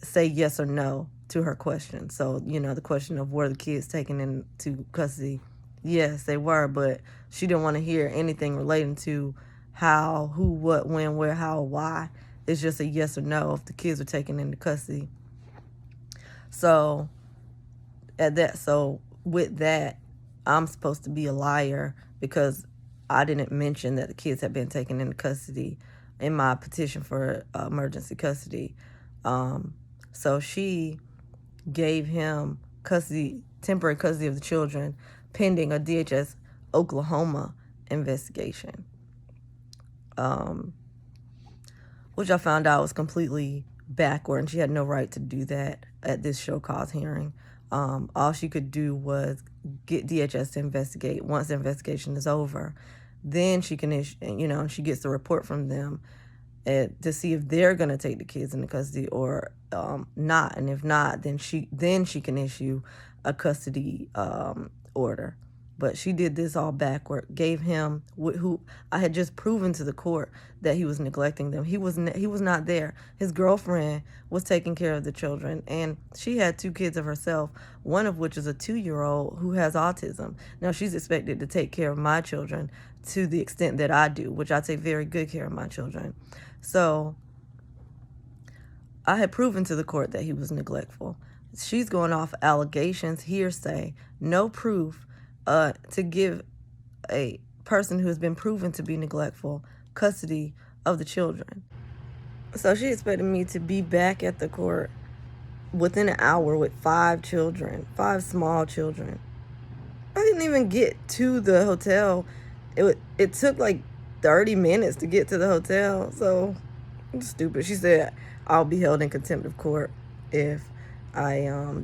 say yes or no to her question. So, the question of were the kids taken into custody? Yes, they were, but she didn't want to hear anything relating to how, who, what, when, where, how, why. It's just a yes or no if the kids were taken into custody. So, with that, I'm supposed to be a liar because I didn't mention that the kids had been taken into custody in my petition for emergency custody. So she gave him temporary custody of the children pending a DHS Oklahoma investigation, which I found out was completely backward, and she had no right to do that at this show cause hearing. All she could do was get DHS to investigate. Once the investigation is over, then she can issue, and she gets the report from them to see if they're going to take the kids into custody or not. And if not, then she can issue a custody order. But she did this all backward. Gave him who I had just proven to the court that he was neglecting them. He was not there. His girlfriend was taking care of the children, and she had 2 kids of herself, one of which is a 2-year-old who has autism. Now she's expected to take care of my children to the extent that I do, which I take very good care of my children. So I had proven to the court that he was neglectful. She's going off allegations, hearsay, no proof, to give a person who has been proven to be neglectful custody of the children. So she expected me to be back at the court within an hour with 5 small children. I didn't even get to the hotel. It took like 30 minutes to get to the hotel. So it's stupid. She said I'll be held in contempt of court if I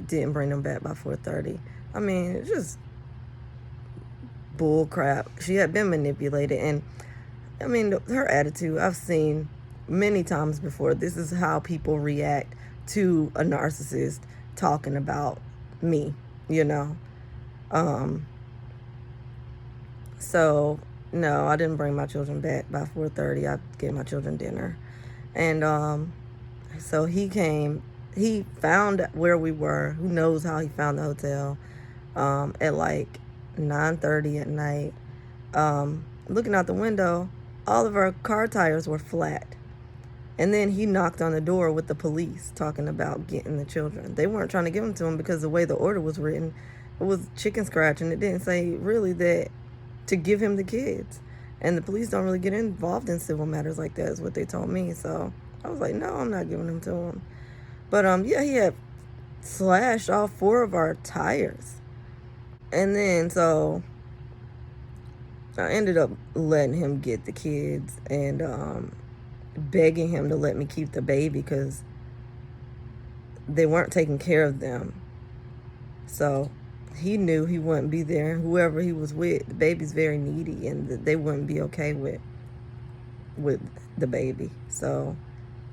didn't bring them back by 4:30. It's just bull crap. She had been manipulated, and her attitude I've seen many times before. This is how people react to a narcissist talking about me, So no, I didn't bring my children back by 4:30. I gave my children dinner, and so he came. He found where we were. Who knows how he found the hotel? At like 9:30 at night. Looking out the window, all of our car tires were flat. And then he knocked on the door with the police talking about getting the children. They weren't trying to give them to him because the way the order was written, it was chicken scratch, and it didn't say really that to give him the kids. And the police don't really get involved in civil matters like that, is what they told me. So I was like, no, I'm not giving them to him. But he had slashed all 4 of our tires. And then so I ended up letting him get the kids and begging him to let me keep the baby because they weren't taking care of them. So he knew he wouldn't be there. Whoever he was with, the baby's very needy, and they wouldn't be okay with the baby. So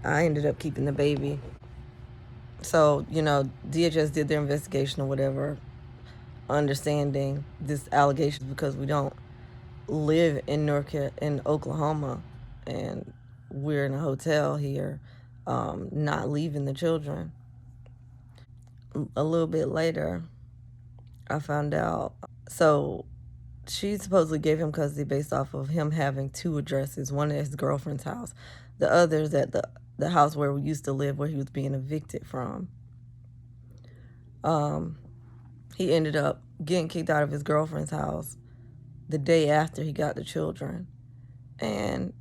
I ended up keeping the baby. So, DHS did their investigation or whatever, understanding this allegation because we don't live in Oklahoma, and we're in a hotel here, not leaving the children. A little bit later, I found out. So she supposedly gave him custody based off of him having 2 addresses. One at his girlfriend's house. The other is at the house where we used to live, where he was being evicted from. he ended up getting kicked out of his girlfriend's house the day after he got the children. And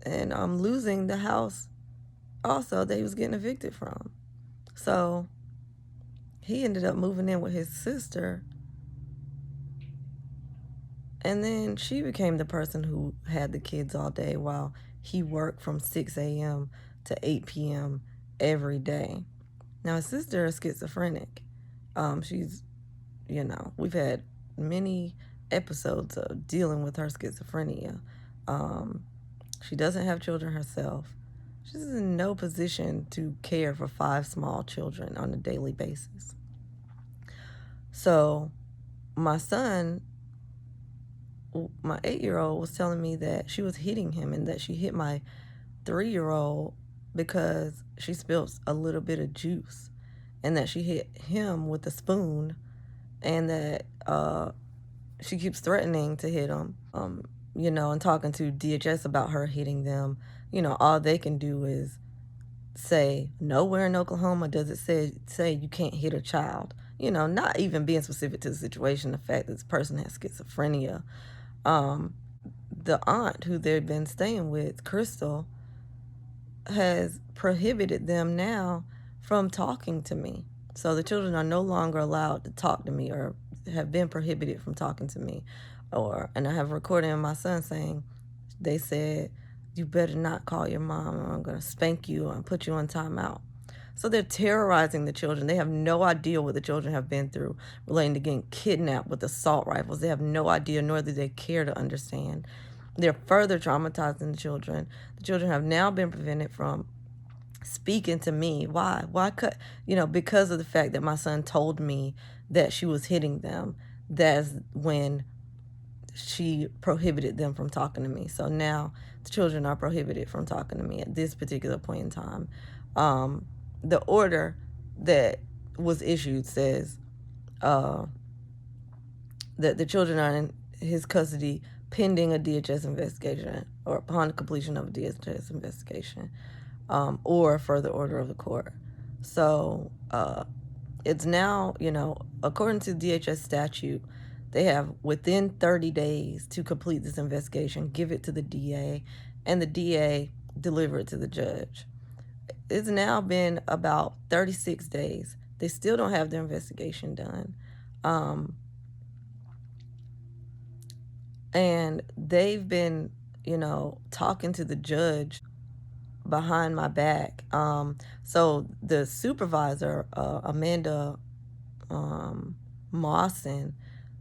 I'm losing the house also that he was getting evicted from. So he ended up moving in with his sister. And then she became the person who had the kids all day while he worked from 6 a.m. to 8 p.m. every day. Now, his sister is schizophrenic. She's, we've had many episodes of dealing with her schizophrenia. She doesn't have children herself. She's in no position to care for 5 small children on a daily basis. So my son, my 8-year-old, was telling me that she was hitting him and that she hit my 3-year-old because she spilled a little bit of juice, and that she hit him with a spoon, and that she keeps threatening to hit him, and talking to DHS about her hitting them. All they can do is say, nowhere in Oklahoma does it say you can't hit a child. Not even being specific to the situation, the fact that this person has schizophrenia. The aunt who they've been staying with, Crystal, has prohibited them now from talking to me. So the children are no longer allowed to talk to me, or have been prohibited from talking to me. And I have a recording of my son saying, they said, you better not call your mom, or I'm going to spank you and put you on timeout. So they're terrorizing the children. They have no idea what the children have been through relating to getting kidnapped with assault rifles. They have no idea, nor do they care to understand. They're further traumatizing the children. The children have now been prevented from speaking to me. Why? Because of the fact that my son told me that she was hitting them. That's when she prohibited them from talking to me. So now the children are prohibited from talking to me at this particular point in time. The order that was issued says that the children are in his custody pending a DHS investigation, or upon completion of a DHS investigation, or further order of the court. So it's now, according to DHS statute, they have within 30 days to complete this investigation, give it to the DA, and the DA deliver it to the judge. It's now been about 36 days. They still don't have their investigation done. And they've been, talking to the judge behind my back. So the supervisor, Amanda Mawson,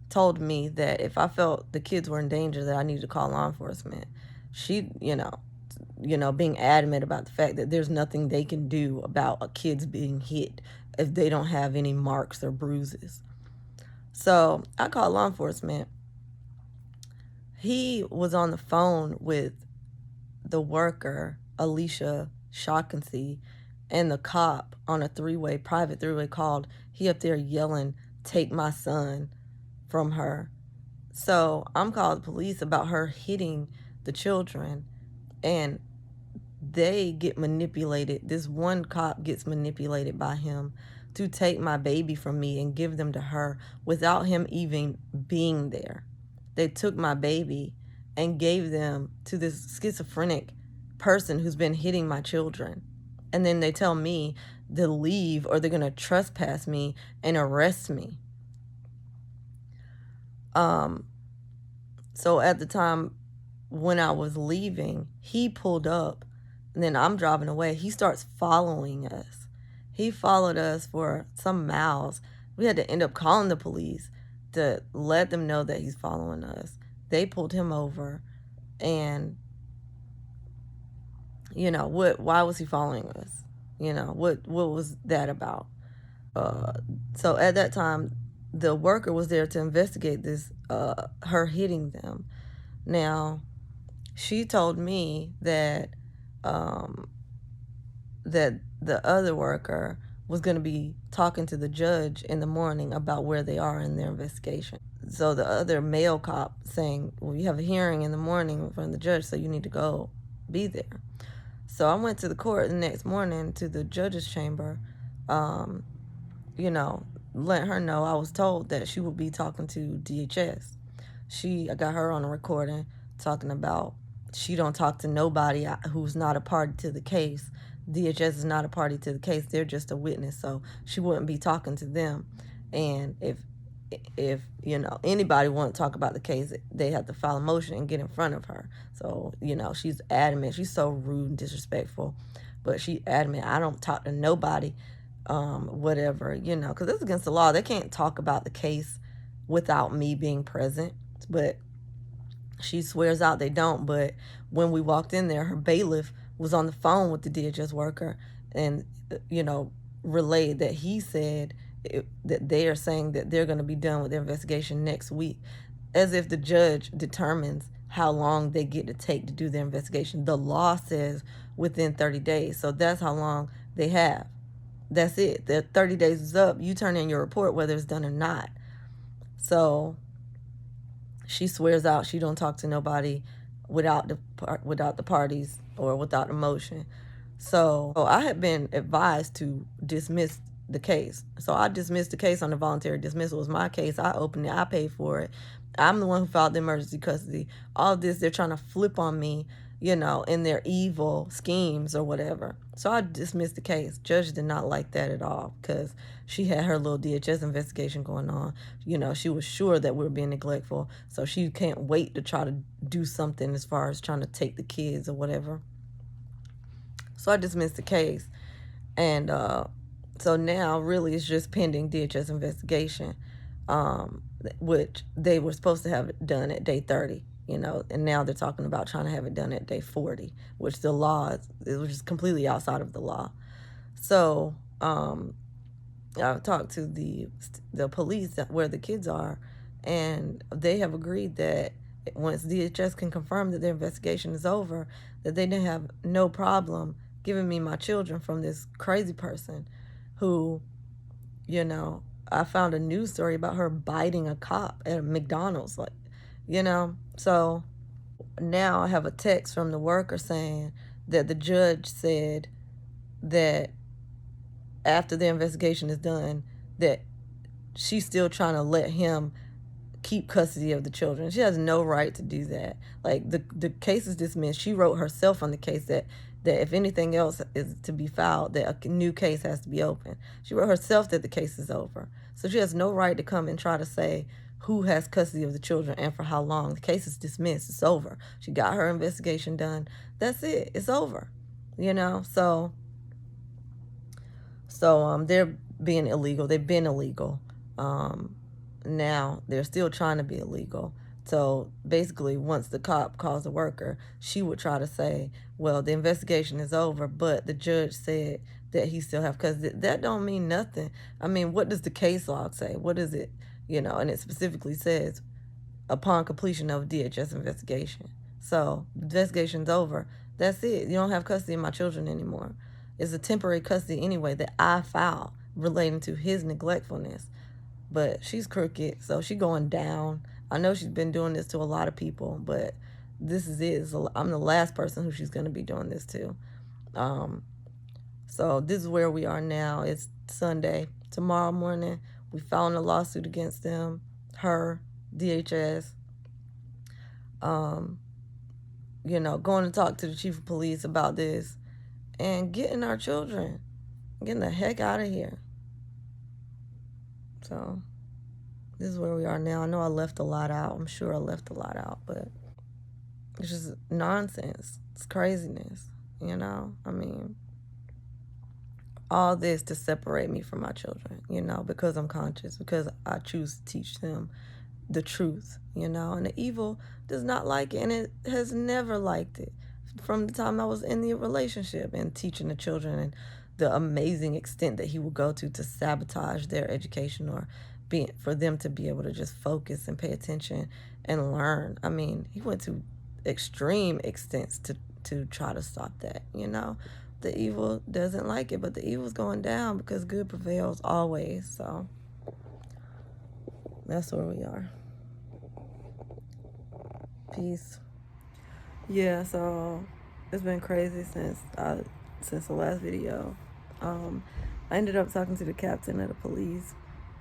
told me that if I felt the kids were in danger, that I needed to call law enforcement. She, being adamant about the fact that there's nothing they can do about a kid's being hit if they don't have any marks or bruises. So I called law enforcement. He was on the phone with the worker, Alicia Shaughnessy, and the cop on a private three-way call. He up there yelling, "Take my son," from her. So I'm calling the police about her hitting the children, and they get manipulated. This one cop gets manipulated by him to take my baby from me and give them to her without him even being there. They took my baby and gave them to this schizophrenic person who's been hitting my children. And then they tell me to leave, or they're going to trespass me and arrest me. So at the time when I was leaving, he pulled up, and then I'm driving away. He starts following us. He followed us for some miles. We had to end up calling the police to let them know that he's following us. They pulled him over, and why was he following us? What was that about? So at that time, the worker was there to investigate this, her hitting them. Now, she told me that that the other worker was going to be talking to the judge in the morning about where they are in their investigation. So the other male cop saying, well, you have a hearing in the morning in front of the judge, so you need to go be there. So I went to the court the next morning, to the judge's chamber, you know, let her know I was told that she would be talking to DHS. I got her on a recording talking about she don't talk to nobody who's not a party to the case. DHS is not a party to the case. They're just a witness, so she wouldn't be talking to them. And if you know anybody want to talk about the case, they have to file a motion and get in front of her. So you know she's adamant. She's so rude and disrespectful, but she adamant. I don't talk to nobody, whatever, you know, because it's against the law. They can't talk about the case without me being present. But she swears out they don't. But when we walked in there, her bailiff was on the phone with the DHS worker and, you know, relayed that he said that they are saying that they're going to be done with their investigation next week, as if the judge determines how long they get to take to do their investigation. The law says within 30 days. So that's how long they have. That's it. The 30 days is up. You turn in your report whether it's done or not. So she swears out she don't talk to nobody without the parties or without the motion. So I had been advised to dismiss the case. So I dismissed the case on the voluntary dismissal. It was my case. I opened it. I paid for it. I'm the one who filed the emergency custody. All this, they're trying to flip on me, you know, in their evil schemes or whatever. So I dismissed the case. Judge did not like that at all because she had her little DHS investigation going on. You know, she was sure that we were being neglectful. So she can't wait to try to do something as far as trying to take the kids or whatever. So I dismissed the case. And so now really it's just pending DHS investigation, which they were supposed to have it done at day 30, you know, and now they're talking about trying to have it done at day 40, which the law which is completely outside of the law. So I've talked to the police where the kids are, and they have agreed that once DHS can confirm that their investigation is over, that they didn't have no problem giving me my children from this crazy person who, you know, I found a news story about her biting a cop at a McDonald's, like, you know. So now I have a text from the worker saying that the judge said that after the investigation is done, that she's still trying to let him keep custody of the children. She has no right to do that. Like, the case is dismissed. She wrote herself on the case that if anything else is to be filed, that a new case has to be opened. She wrote herself that the case is over. So she has no right to come and try to say who has custody of the children and for how long. The case is dismissed. It's over. She got her investigation done. That's it. It's over. You know? So they're being illegal. They've been illegal. Now they're still trying to be illegal. So basically, once the cop calls a worker, she would try to say, well, the investigation is over, but the judge said that he still have, because that don't mean nothing. I mean, what does the case log say? What is it? You know, and it specifically says upon completion of DHS investigation. So the investigation's over. That's it. You don't have custody of my children anymore. It's a temporary custody anyway that I filed relating to his neglectfulness. But she's crooked, so she's going down. I know she's been doing this to a lot of people, but this is it. I'm the last person who she's going to be doing this to. So this is where we are now. It's Sunday. Tomorrow morning, we filed a lawsuit against them, her, DHS. You know, going to talk to the chief of police about this and getting our children, getting the heck out of here. So this is where we are now. I know I left a lot out. I'm sure I left a lot out, but it's just nonsense. It's craziness, you know? I mean, all this to separate me from my children, you know, because I'm conscious, because I choose to teach them the truth, you know? And the evil does not like it, and it has never liked it from the time I was in the relationship and teaching the children, and the amazing extent that he will go to sabotage their education or for them to be able to just focus and pay attention and learn. I mean, he went to extreme extents to try to stop that, you know. The evil doesn't like it, but the evil's going down because good prevails always. So that's where we are. Peace. Yeah, so it's been crazy since the last video. I ended up talking to the captain of the police,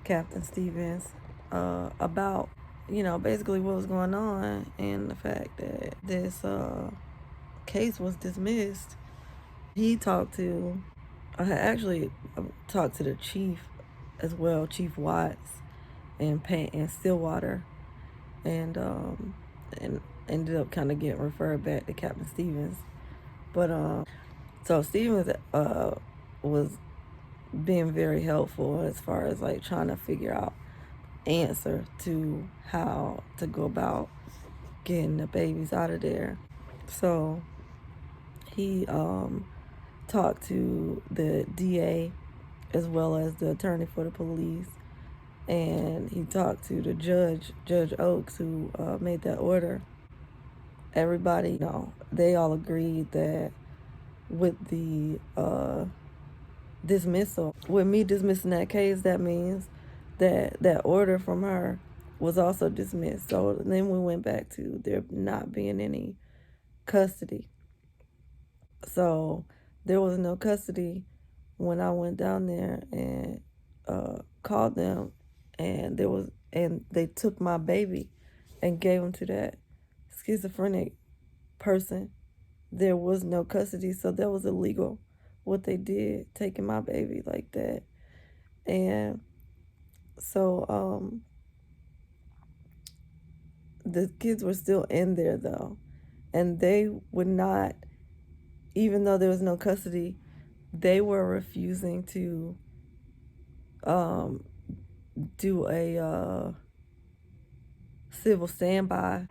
Captain Stevens, about, basically what was going on and the fact that this case was dismissed. He talked to, I actually talked to the chief as well, Chief Watts and Stillwater, and ended up kind of getting referred back to Captain Stevens. But so Stevens was being very helpful as far as like trying to figure out answer to how to go about getting the babies out of there. So he talked to the DA as well as the attorney for the police, and he talked to the Judge Oaks, who made that order. Everybody, they all agreed that with the dismissal, with me dismissing that case, that means that that order from her was also dismissed. So then we went back to there not being any custody. So there was no custody when I went down there and called them, and they took my baby and gave him to that schizophrenic person. There was no custody, so that was illegal what they did, taking my baby like that. And so the kids were still in there though, and they would not, even though there was no custody, they were refusing to do a civil standby.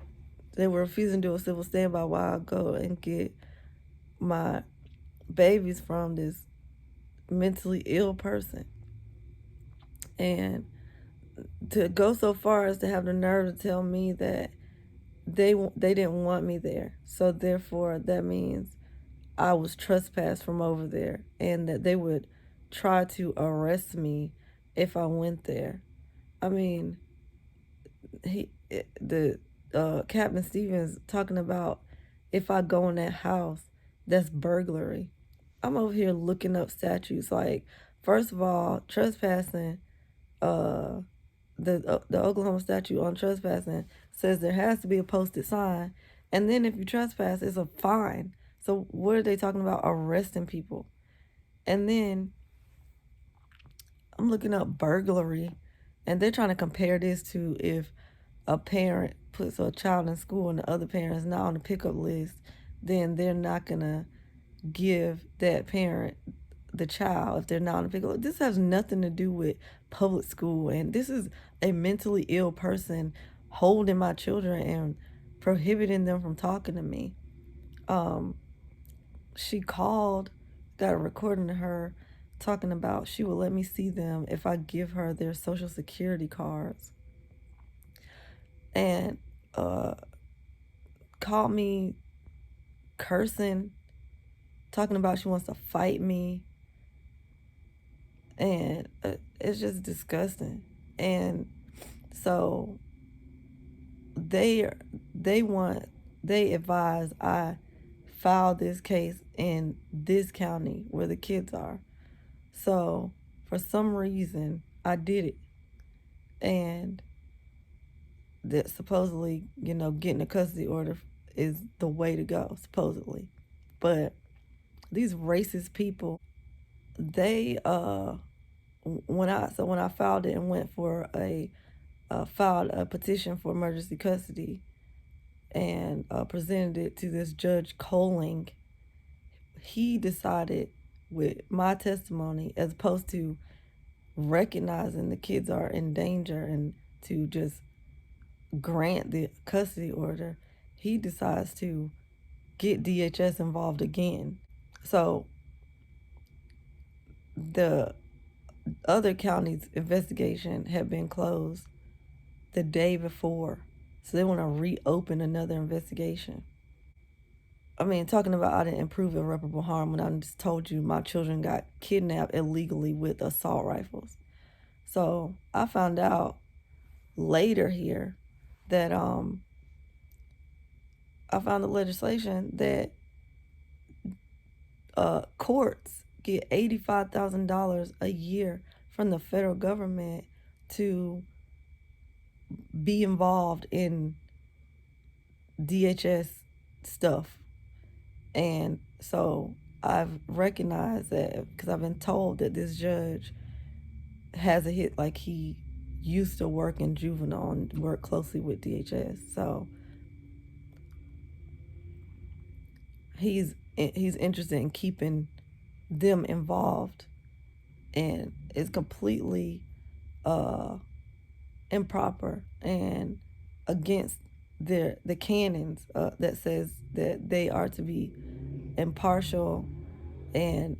They were refusing to do a civil standby while I go and get my babies from this mentally ill person. And to go so far as to have the nerve to tell me that they didn't want me there, so therefore that means I was trespassed from over there, and that they would try to arrest me if I went there. I mean, Captain Stevens talking about if I go in that house, that's burglary. I'm over here looking up statutes. Like, first of all, trespassing, the Oklahoma statute on trespassing says there has to be a posted sign, and then if you trespass, it's a fine. So what are they talking about arresting people? And then I'm looking up burglary, and they're trying to compare this to if a parent puts a child in school and the other parent is not on the pickup list, then they're not gonna give that parent the child if they're not on the pickup list. This has nothing to do with public school, and this is a mentally ill person holding my children and prohibiting them from talking to me. She called, got a recording of her talking about she will let me see them if I give her their social security cards. And called me cursing, talking about she wants to fight me. And it's just disgusting. And so they advise I file this case in this county where the kids are. So for some reason I did it, and that supposedly, getting a custody order is the way to go, supposedly. But these racist people, they when I filed it and went for filed a petition for emergency custody and presented it to this Judge Coling, he decided with my testimony, as opposed to recognizing the kids are in danger and to just grant the custody order, he decides to get DHS involved again. So the other county's investigation had been closed the day before, so they want to reopen another investigation. I mean, talking about I didn't prove irreparable harm when I just told you my children got kidnapped illegally with assault rifles. So I found out later here that I found the legislation that courts get $85,000 a year from the federal government to be involved in DHS stuff. And so I've recognized that because I've been told that this judge has a hit, like he used to work in juvenile and work closely with DHS. So he's interested in keeping them involved, and it's completely improper and against the canons that says that they are to be impartial and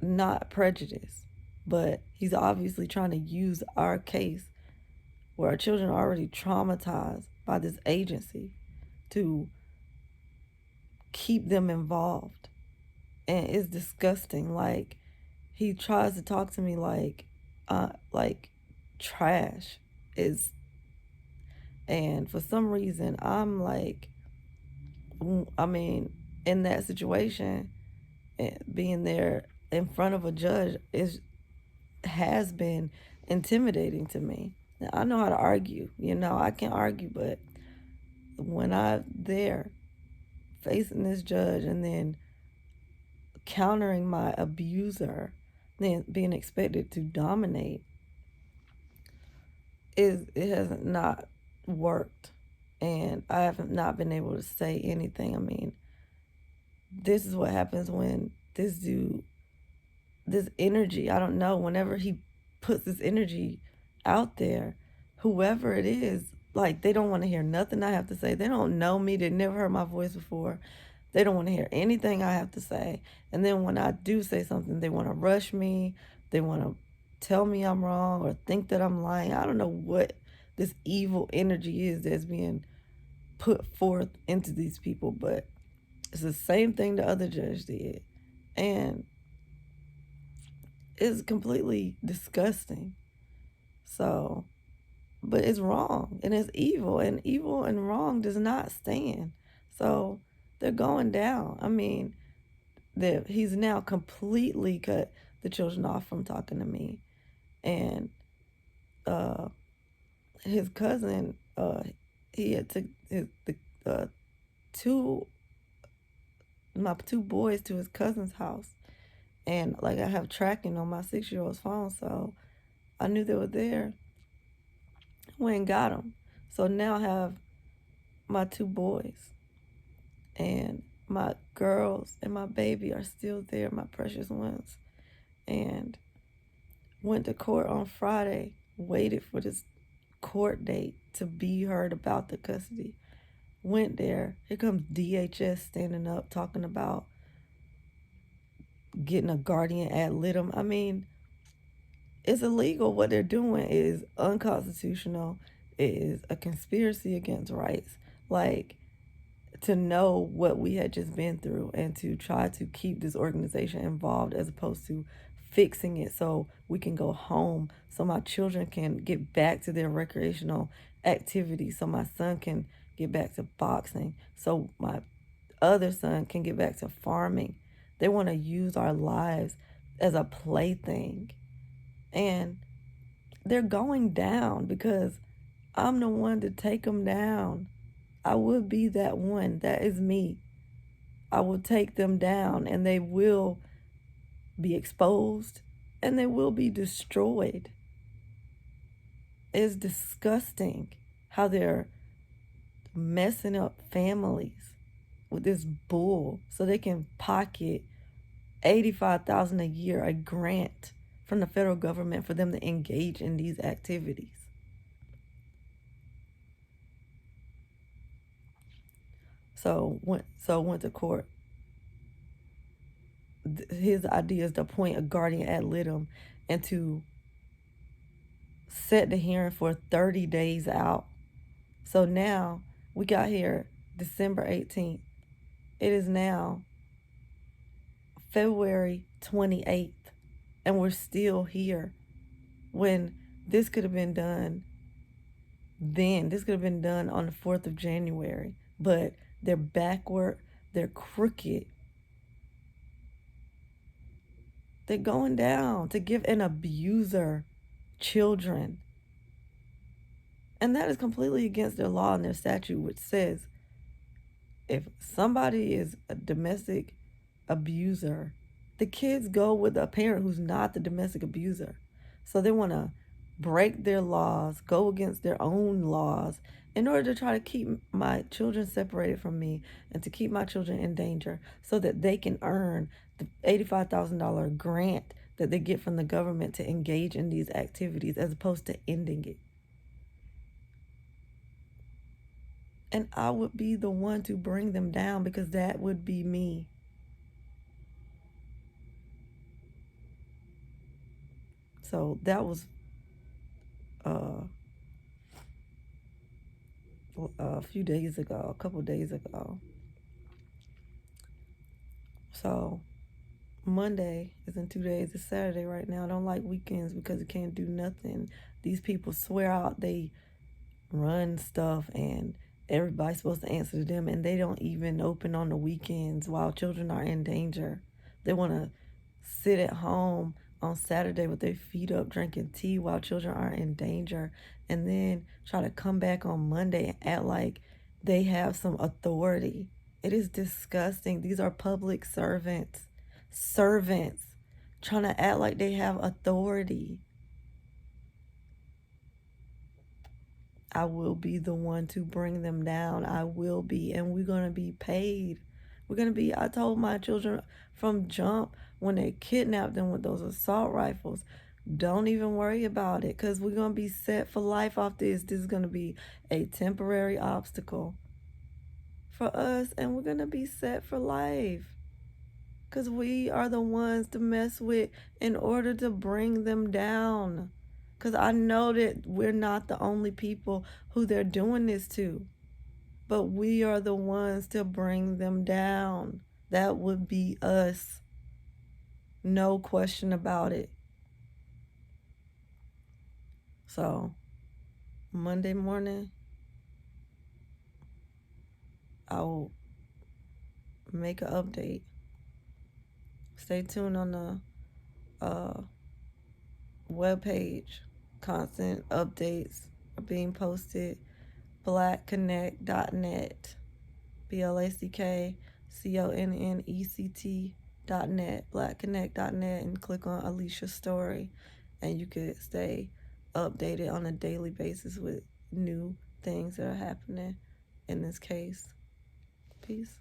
not prejudiced. But he's obviously trying to use our case, where our children are already traumatized by this agency, to keep them involved. And it's disgusting. Like, he tries to talk to me like trash is. And for some reason, I'm like, I mean, in that situation, being there in front of a judge has been intimidating to me. Now, I know how to argue, I can argue, but when I'm there facing this judge and then countering my abuser, then being expected to dominate, it has not worked. And I have not been able to say anything. I mean, this is what happens when this dude, this energy, I don't know, whenever he puts this energy out there, whoever it is, like, they don't want to hear nothing I have to say. They don't know me. They never heard my voice before. They don't want to hear anything I have to say. And then when I do say something, they want to rush me. They want to tell me I'm wrong or think that I'm lying. I don't know what this evil energy is that's being put forth into these people, but it's the same thing the other judge did. And it's completely disgusting. So, but it's wrong and it's evil and wrong does not stand. So they're going down. I mean, he's now completely cut the children off from talking to me. And his cousin, he had took my two boys to his cousin's house. And like, I have tracking on my 6-year-old's phone, so I knew they were there. Went and got them. So now I have my two boys, and my girls and my baby are still there, my precious ones. And went to court on Friday, waited for this court date to be heard about the custody. Went there. Here comes DHS standing up talking about getting a guardian ad litem. I mean, it's illegal. What they're doing is unconstitutional. It is a conspiracy against rights. Like, to know what we had just been through and to try to keep this organization involved as opposed to fixing it so we can go home, so my children can get back to their recreational activities, so my son can get back to boxing, so my other son can get back to farming. They want to use our lives as a plaything. And they're going down because I'm the one to take them down. I would be that one. That is me. I will take them down, and they will be exposed and they will be destroyed. It's disgusting how they're messing up families with this bull so they can pocket $85,000 a year, a grant from the federal government for them to engage in these activities. So went to court. His idea is to appoint a guardian ad litem and to set the hearing for 30 days out. So now we got here December 18th. It is now February 28th, and we're still here when this could have been done then. This could have been done on the 4th of January, but they're backward, they're crooked, They're going down to give an abuser children. And that is completely against their law and their statute, which says if somebody is a domestic abuser, the kids go with a parent who's not the domestic abuser. So they want to break their laws, go against their own laws in order to try to keep my children separated from me and to keep my children in danger so that they can earn the $85,000 grant that they get from the government to engage in these activities as opposed to ending it. And I would be the one to bring them down because that would be me. So that was a few days ago, a couple days ago. So Monday is in 2 days. It's Saturday right now. I don't like weekends because it can't do nothing. These people swear out they run stuff and everybody's supposed to answer to them, and they don't even open on the weekends while children are in danger. They want to sit at home on Saturday with their feet up drinking tea while children are in danger, and then try to come back on Monday and act like they have some authority. It is disgusting. These are public servants trying to act like they have authority. I will be the one to bring them down. I will be. And we're going to be paid. I told my children from jump when they kidnapped them with those assault rifles, don't even worry about it because we're going to be set for life off this. This is going to be a temporary obstacle for us, and we're going to be set for life because we are the ones to mess with in order to bring them down. Because I know that we're not the only people who they're doing this to. But we are the ones to bring them down. That would be us. No question about it. So, Monday morning, I'll make an update. Stay tuned on the webpage. Constant updates are being posted. blackconnect.net. BlackConnect.net. blackconnect.net, and click on Alicia's story, and you could stay updated on a daily basis with new things that are happening in this case. Peace.